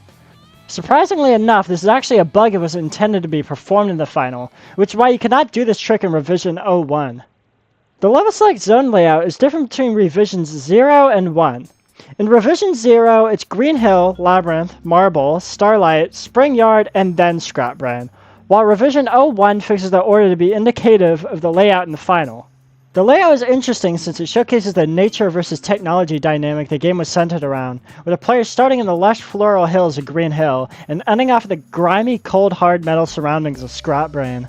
Speaker 1: Surprisingly enough, this is actually a bug that was intended to be performed in the final, which is why you cannot do this trick in Revision 01. The level select zone layout is different between Revisions 0 and 1. In Revision 0, it's Green Hill, Labyrinth, Marble, Starlight, Spring Yard, and then Scrap Brain, while Revision 01 fixes the order to be indicative of the layout in the final. The layout is interesting since it showcases the nature versus technology dynamic the game was centered around, with the players starting in the lush floral hills of Green Hill and ending off at the grimy, cold, hard metal surroundings of Scrap Brain.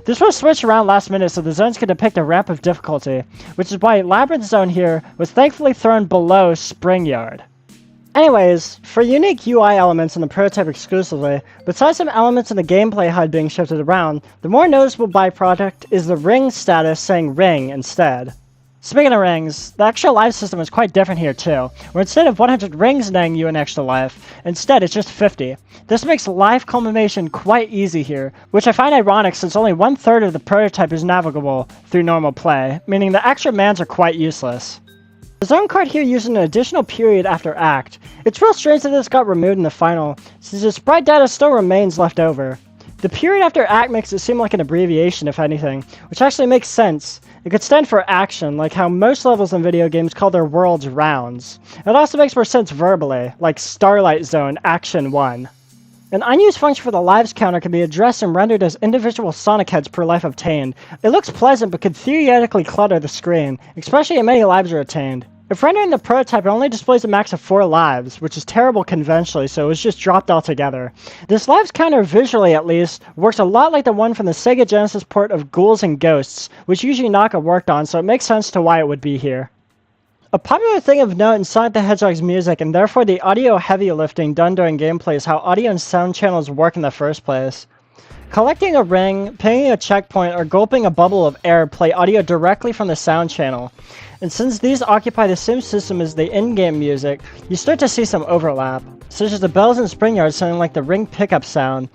Speaker 1: This was switched around last minute so the zones could depict a ramp of difficulty, which is why Labyrinth Zone here was thankfully thrown below Spring Yard. Anyways, for unique UI elements in the prototype exclusively, besides some elements in the gameplay HUD being shifted around, the more noticeable byproduct is the ring status saying ring instead. Speaking of rings, the extra life system is quite different here too, where instead of 100 rings netting you an extra life, instead it's just 50. This makes life culmination quite easy here, which I find ironic since only 1/3 of the prototype is navigable through normal play, meaning the extra mans are quite useless. The zone card here uses an additional period after act. It's real strange that this got removed in the final, since the sprite data still remains left over. The period after act makes it seem like an abbreviation if anything, which actually makes sense. It could stand for action, like how most levels in video games call their worlds rounds. It also makes more sense verbally, like StarLight Zone Action 1. An unused function for the lives counter can be addressed and rendered as individual Sonic heads per life obtained. It looks pleasant but could theoretically clutter the screen, especially if many lives are attained. If rendering the prototype, it only displays a max of 4 lives, which is terrible conventionally, so it was just dropped altogether. This lives counter, visually at least, works a lot like the one from the Sega Genesis port of Ghouls and Ghosts, which Yuji Naka worked on, so it makes sense to why it would be here. A popular thing of note in Sonic the Hedgehog's music, and therefore the audio heavy lifting done during gameplay, is how audio and sound channels work in the first place. Collecting a ring, pinging a checkpoint, or gulping a bubble of air play audio directly from the sound channel. And since these occupy the same system as the in-game music, you start to see some overlap, such as the bells in Spring Yard sounding like the ring pickup sound.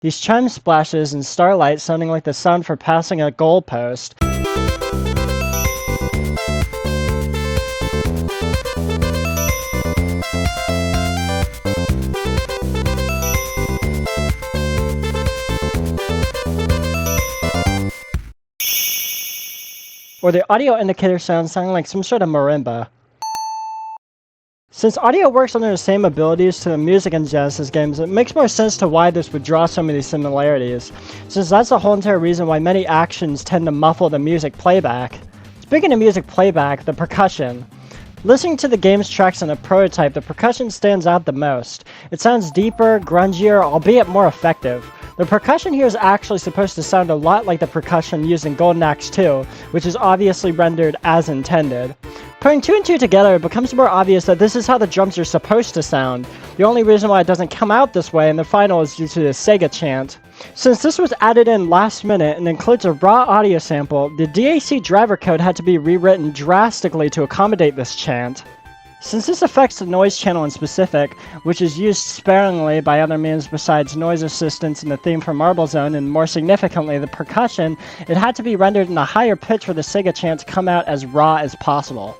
Speaker 1: These chime splashes in StarLight sounding like the sound for passing a goalpost. Or the audio indicator sound sounding like some sort of marimba. Since audio works under the same abilities to the music in Genesis games, it makes more sense to why this would draw so many similarities, since that's the whole entire reason why many actions tend to muffle the music playback. Speaking of music playback, the percussion. Listening to the game's tracks in a prototype, the percussion stands out the most. It sounds deeper, grungier, albeit more effective. The percussion here is actually supposed to sound a lot like the percussion used in Golden Axe 2, which is obviously rendered as intended. Putting 2 and 2 together, it becomes more obvious that this is how the drums are supposed to sound. The only reason why it doesn't come out this way in the final is due to the Sega chant. Since this was added in last minute and includes a raw audio sample, the DAC driver code had to be rewritten drastically to accommodate this chant. Since this affects the noise channel in specific, which is used sparingly by other means besides noise assistance in the theme for Marble Zone, and more significantly the percussion, it had to be rendered in a higher pitch for the Sega chant to come out as raw as possible.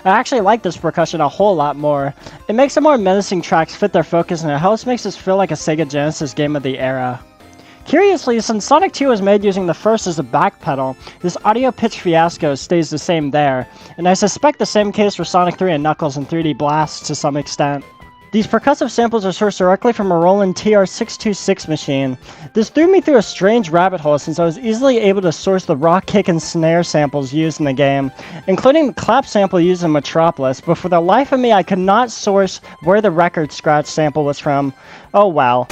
Speaker 1: I actually like this percussion a whole lot more. It makes the more menacing tracks fit their focus, and it helps makes this feel like a Sega Genesis game of the era. Curiously, since Sonic 2 was made using the first as a back pedal, this audio pitch fiasco stays the same there, and I suspect the same case for Sonic 3 and Knuckles and 3D Blast to some extent. These percussive samples are sourced directly from a Roland TR-626 machine. This threw me through a strange rabbit hole since I was easily able to source the raw kick and snare samples used in the game, including the clap sample used in Metropolis, but for the life of me I could not source where the record scratch sample was from. Oh well.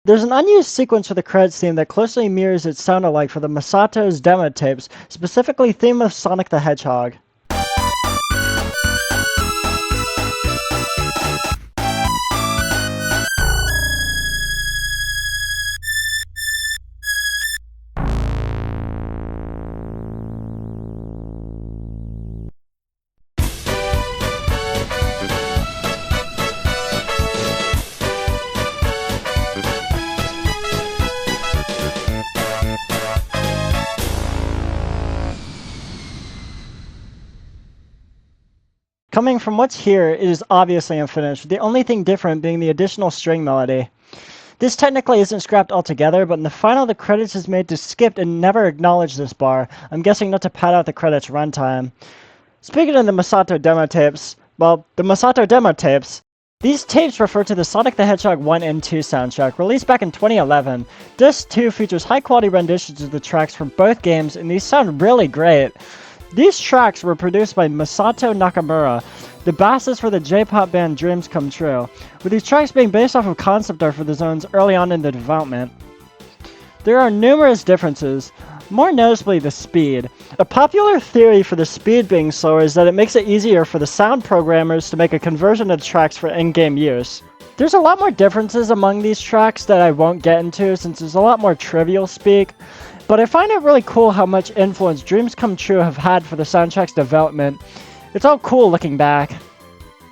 Speaker 1: There's an unused sequence for the credits theme that closely mirrors its sound alike for the Masato's demo tapes, specifically theme of Sonic the Hedgehog. Coming from what's here, it is obviously unfinished, the only thing different being the additional string melody. This technically isn't scrapped altogether, but in the final the credits is made to skip and never acknowledge this bar, I'm guessing not to pad out the credits runtime. Speaking of the Masato demo tapes, these tapes refer to the Sonic the Hedgehog 1 and 2 soundtrack, released back in 2011. Disc 2 features high-quality renditions of the tracks from both games, and these sound really great. These tracks were produced by Masato Nakamura, the bassist for the J-pop band Dreams Come True, with these tracks being based off of concept art for the zones early on in the development. There are numerous differences, more noticeably the speed. A popular theory for the speed being slower is that it makes it easier for the sound programmers to make a conversion of the tracks for in-game use. There's a lot more differences among these tracks that I won't get into since there's a lot more trivial speak, but I find it really cool how much influence Dreams Come True have had for the soundtrack's development. It's all cool looking back.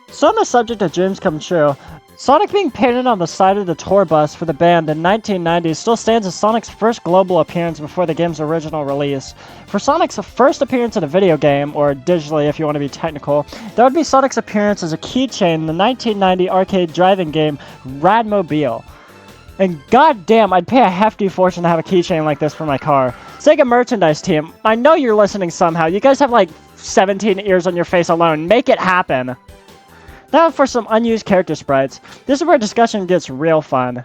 Speaker 1: So on the subject of Dreams Come True, Sonic being painted on the side of the tour bus for the band in 1990 still stands as Sonic's first global appearance before the game's original release. For Sonic's first appearance in a video game, or digitally if you want to be technical, that would be Sonic's appearance as a keychain in the 1990 arcade driving game Radmobile. And goddamn, I'd pay a hefty fortune to have a keychain like this for my car. Sega merchandise team, I know you're listening somehow. You guys have like 17 ears on your face alone. Make it happen. Now for some unused character sprites. This is where discussion gets real fun.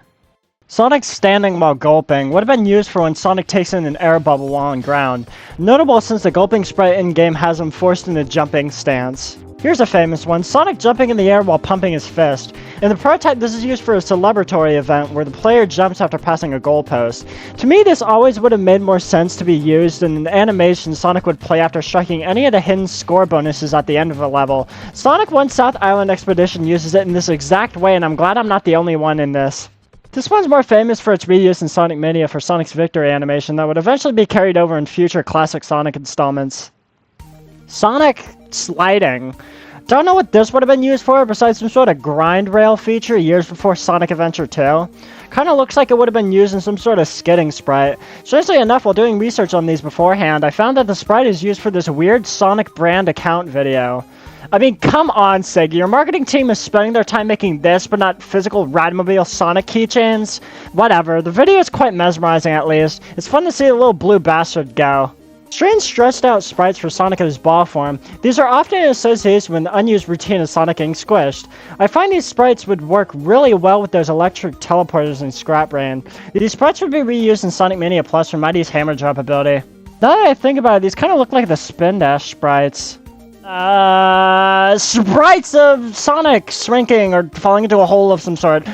Speaker 1: Sonic standing while gulping would have been used for when Sonic takes in an air bubble while on ground. Notable since the gulping sprite in-game has him forced into jumping stance. Here's a famous one, Sonic jumping in the air while pumping his fist. In the prototype, this is used for a celebratory event where the player jumps after passing a goalpost. To me, this always would have made more sense to be used in an animation Sonic would play after striking any of the hidden score bonuses at the end of a level. Sonic 1 South Island Expedition uses it in this exact way, and I'm glad I'm not the only one in this. This one's more famous for its reuse in Sonic Mania for Sonic's victory animation that would eventually be carried over in future classic Sonic installments. Sonic sliding. Don't know what this would have been used for besides some sort of grind rail feature years before Sonic Adventure 2. Kinda looks like it would have been used in some sort of skidding sprite. Strangely enough, while doing research on these beforehand, I found that the sprite is used for this weird Sonic brand account video. I mean, come on, Sega, your marketing team is spending their time making this, but not physical Radmobile Sonic keychains? Whatever, the video is quite mesmerizing at least. It's fun to see the little blue bastard go. Strange stretched out sprites for Sonic in his ball form. These are often in association with the unused routine of Sonic getting squished. I find these sprites would work really well with those electric teleporters in Scrap Brain. These sprites would be reused in Sonic Mania Plus for Mighty's hammer drop ability. Now that I think about it, these kind of look like the Spin Dash sprites. Sprites of Sonic shrinking or falling into a hole of some sort.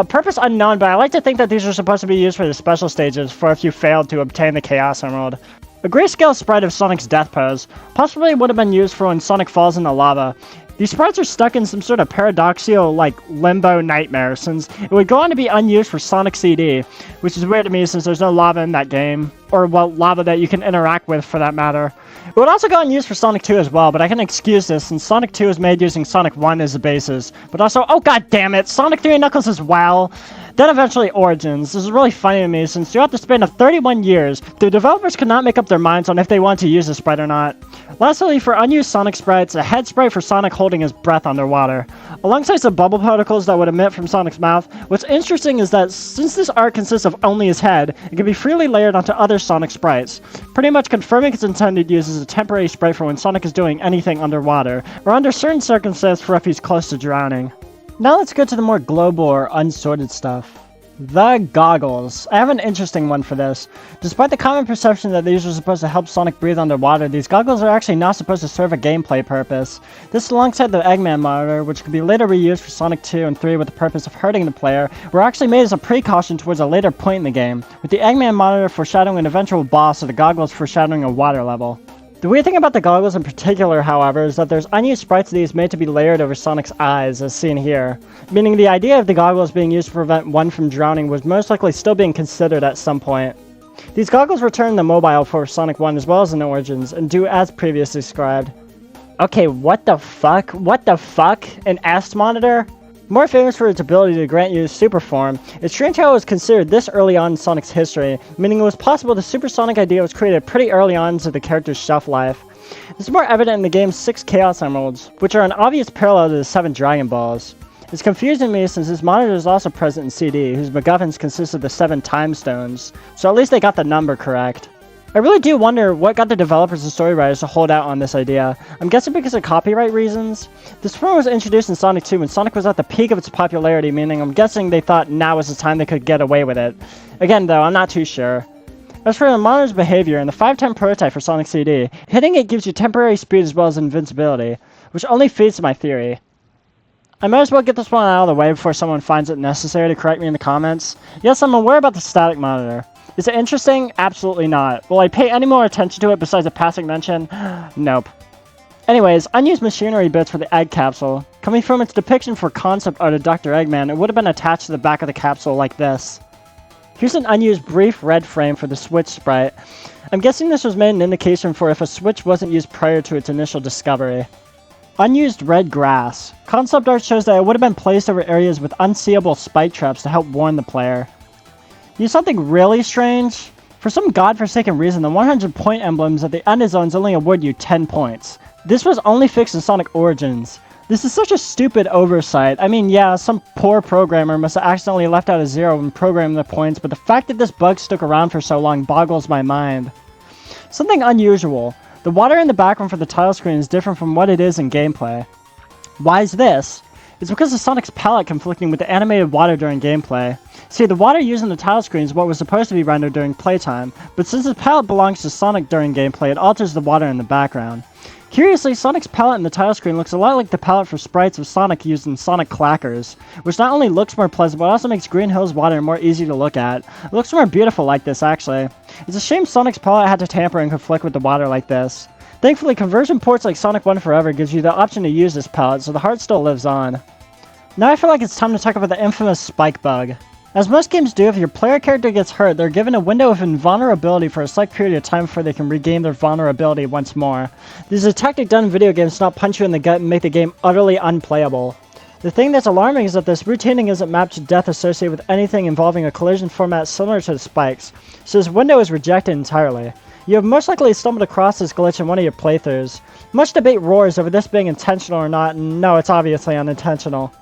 Speaker 1: Purpose unknown, but I like to think that these are supposed to be used for the special stages for if you failed to obtain the Chaos Emerald. A grayscale sprite of Sonic's death pose possibly would have been used for when Sonic falls in the lava. These sprites are stuck in some sort of paradoxical, limbo nightmare, since it would go on to be unused for Sonic CD, which is weird to me since there's no lava in that game, or, well, lava that you can interact with for that matter. It would also go unused for Sonic 2 as well, but I can excuse this since Sonic 2 is made using Sonic 1 as the basis, but also, oh god damn it, Sonic 3 and Knuckles as well! Then eventually Origins. This is really funny to me since throughout the span of 31 years, the developers could not make up their minds on if they want to use the sprite or not. Lastly, for unused Sonic sprites, a head sprite for Sonic holding his breath underwater. Alongside some bubble particles that would emit from Sonic's mouth, what's interesting is that since this art consists of only his head, it can be freely layered onto other Sonic sprites, pretty much confirming its intended use as a temporary sprite for when Sonic is doing anything underwater, or under certain circumstances for if he's close to drowning. Now let's go to the more global or unsorted stuff. The goggles. I have an interesting one for this. Despite the common perception that these are supposed to help Sonic breathe underwater, these goggles are actually not supposed to serve a gameplay purpose. This alongside the Eggman monitor, which could be later reused for Sonic 2 and 3 with the purpose of hurting the player, were actually made as a precaution towards a later point in the game, with the Eggman monitor foreshadowing an eventual boss or the goggles foreshadowing a water level. The weird thing about the goggles in particular, however, is that there's unused sprites of these made to be layered over Sonic's eyes, as seen here. Meaning the idea of the goggles being used to prevent one from drowning was most likely still being considered at some point. These goggles return the mobile for Sonic 1 as well as in Origins, and do as previously described. Okay, what the fuck? What the fuck? An S monitor? More famous for its ability to grant you super form, it's strange how it was considered this early on in Sonic's history, meaning it was possible the supersonic idea was created pretty early on into the character's shelf life. This is more evident in the game's 6 Chaos Emeralds, which are an obvious parallel to the 7 Dragon Balls. It's confusing me since this monitor is also present in CD, whose MacGuffins consist of the 7 Time Stones, so at least they got the number correct. I really do wonder what got the developers and story writers to hold out on this idea. I'm guessing because of copyright reasons? This form was introduced in Sonic 2 when Sonic was at the peak of its popularity, meaning I'm guessing they thought now was the time they could get away with it. Again though, I'm not too sure. As for the monitor's behavior, in the 5-time prototype for Sonic CD, hitting it gives you temporary speed as well as invincibility, which only feeds to my theory. I might as well get this one out of the way before someone finds it necessary to correct me in the comments. Yes, I'm aware about the static monitor. Is it interesting? Absolutely not. Will I pay any more attention to it besides a passing mention? Nope. Anyways, unused machinery bits for the egg capsule. Coming from its depiction for concept art of Dr. Eggman, it would have been attached to the back of the capsule like this. Here's an unused brief red frame for the Switch sprite. I'm guessing this was made an indication for if a Switch wasn't used prior to its initial discovery. Unused red grass. Concept art shows that it would have been placed over areas with unseeable spike traps to help warn the player. Use something really strange? For some godforsaken reason, the 100 point emblems at the end of zones only award you 10 points. This was only fixed in Sonic Origins. This is such a stupid oversight. I mean, yeah, some poor programmer must have accidentally left out a 0 when programming the points, but the fact that this bug stuck around for so long boggles my mind. Something unusual. The water in the background for the title screen is different from what it is in gameplay. Why is this? It's because of Sonic's palette conflicting with the animated water during gameplay. See, the water used in the tile screen is what was supposed to be rendered during playtime, but since the palette belongs to Sonic during gameplay, it alters the water in the background. Curiously, Sonic's palette in the tile screen looks a lot like the palette for sprites of Sonic used in Sonic Clackers, which not only looks more pleasant, but also makes Green Hill's water more easy to look at. It looks more beautiful like this, actually. It's a shame Sonic's palette had to tamper and conflict with the water like this. Thankfully, conversion ports like Sonic 1 Forever gives you the option to use this palette, so the heart still lives on. Now I feel like it's time to talk about the infamous spike bug. As most games do, if your player character gets hurt, they're given a window of invulnerability for a select period of time before they can regain their vulnerability once more. This is a tactic done in video games to not punch you in the gut and make the game utterly unplayable. The thing that's alarming is that this routing isn't mapped to death associated with anything involving a collision format similar to the spikes, so this window is rejected entirely. You have most likely stumbled across this glitch in one of your playthroughs. Much debate roars over this being intentional or not, and no, it's obviously unintentional.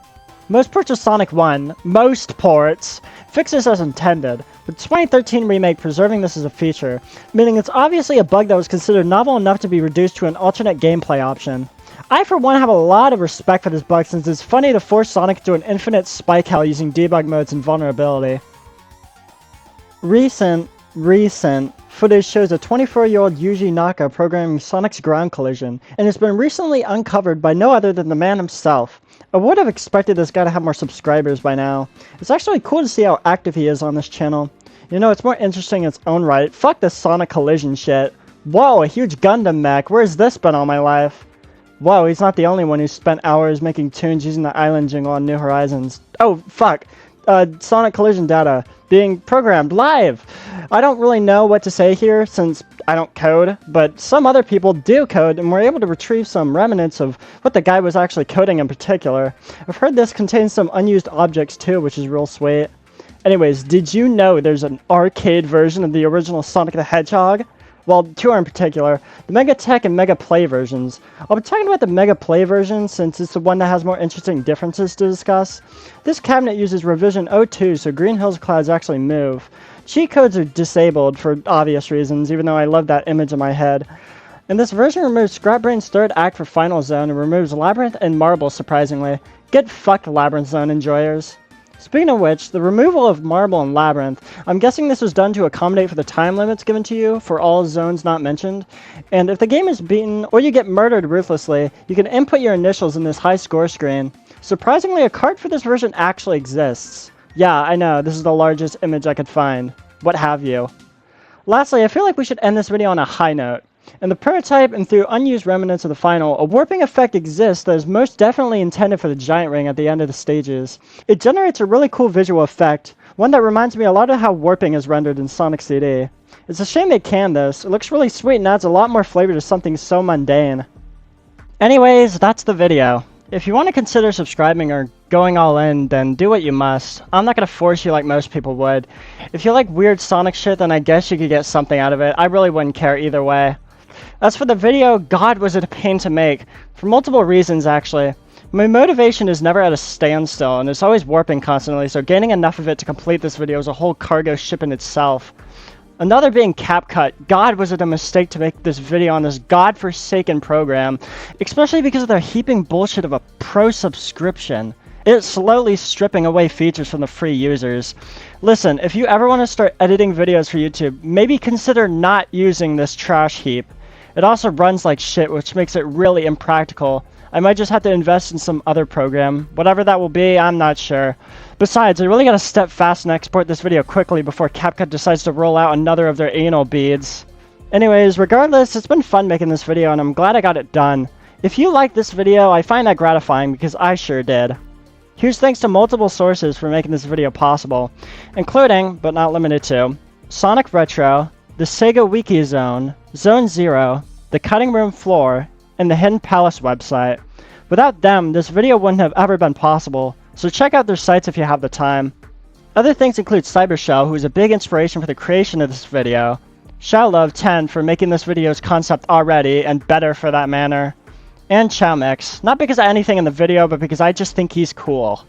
Speaker 1: Most ports of Sonic 1, most ports, fix this as intended, with 2013 Remake preserving this as a feature, meaning it's obviously a bug that was considered novel enough to be reduced to an alternate gameplay option. I for one have a lot of respect for this bug since it's funny to force Sonic into an infinite spike hell using debug modes and vulnerability. Recent footage shows a 24-year-old Yuji Naka programming Sonic's ground collision, and it's been recently uncovered by no other than the man himself. I would have expected this guy to have more subscribers by now. It's actually cool to see how active he is on this channel. You know, it's more interesting in its own right. Fuck this Sonic collision shit. Whoa, a huge Gundam mech. Where's this been all my life? Whoa, he's not the only one who spent hours making tunes using the island jingle on New Horizons. Oh, fuck. Sonic collision data being programmed live. I don't really know what to say here since I don't code, but some other people do code and were able to retrieve some remnants of what the guy was actually coding in particular. I've heard this contains some unused objects too, which is real sweet. Anyways, did you know there's an arcade version of the original Sonic the Hedgehog? Well, two are in particular, the Mega Tech and Mega Play versions. I'll be talking about the Mega Play version since it's the one that has more interesting differences to discuss. This cabinet uses revision 02 so Green Hill's clouds actually move. Cheat codes are disabled for obvious reasons, even though I love that image in my head. And this version removes Scrapbrain's third act for Final Zone and removes Labyrinth and Marble, surprisingly. Get fucked, Labyrinth Zone enjoyers. Speaking of which, the removal of Marble and Labyrinth, I'm guessing this was done to accommodate for the time limits given to you for all zones not mentioned. And if the game is beaten, or you get murdered ruthlessly, you can input your initials in this high score screen. Surprisingly, a card for this version actually exists. Yeah, I know, this is the largest image I could find. What have you. Lastly, I feel like we should end this video on a high note. In the prototype and through unused remnants of the final, a warping effect exists that is most definitely intended for the giant ring at the end of the stages. It generates a really cool visual effect, one that reminds me a lot of how warping is rendered in Sonic CD. It's a shame they canned this. It looks really sweet and adds a lot more flavor to something so mundane. Anyways, that's the video. If you want to consider subscribing or going all in, then do what you must. I'm not going to force you like most people would. If you like weird Sonic shit, then I guess you could get something out of it. I really wouldn't care either way. As for the video, God was it a pain to make, for multiple reasons actually. My motivation is never at a standstill, and it's always warping constantly, so gaining enough of it to complete this video is a whole cargo ship in itself. Another being CapCut. God was it a mistake to make this video on this godforsaken program, especially because of their heaping bullshit of a pro subscription. It's slowly stripping away features from the free users. Listen, if you ever want to start editing videos for YouTube, maybe consider not using this trash heap. It also runs like shit, which makes it really impractical. I might just have to invest in some other program. Whatever that will be, I'm not sure. Besides, I really gotta step fast and export this video quickly before CapCut decides to roll out another of their anal beads. Anyways, regardless, it's been fun making this video and I'm glad I got it done. If you liked this video, I find that gratifying because I sure did. Huge thanks to multiple sources for making this video possible, including, but not limited to, Sonic Retro, the Sega Wiki Zone, Zone Zero, the Cutting Room Floor, and the Hidden Palace website. Without them, this video wouldn't have ever been possible, so check out their sites if you have the time. Other things include Cybershell, who is a big inspiration for the creation of this video, ShellLove10 for making this video's concept already, and better for that matter, and Chowmix, not because of anything in the video, but because I just think he's cool.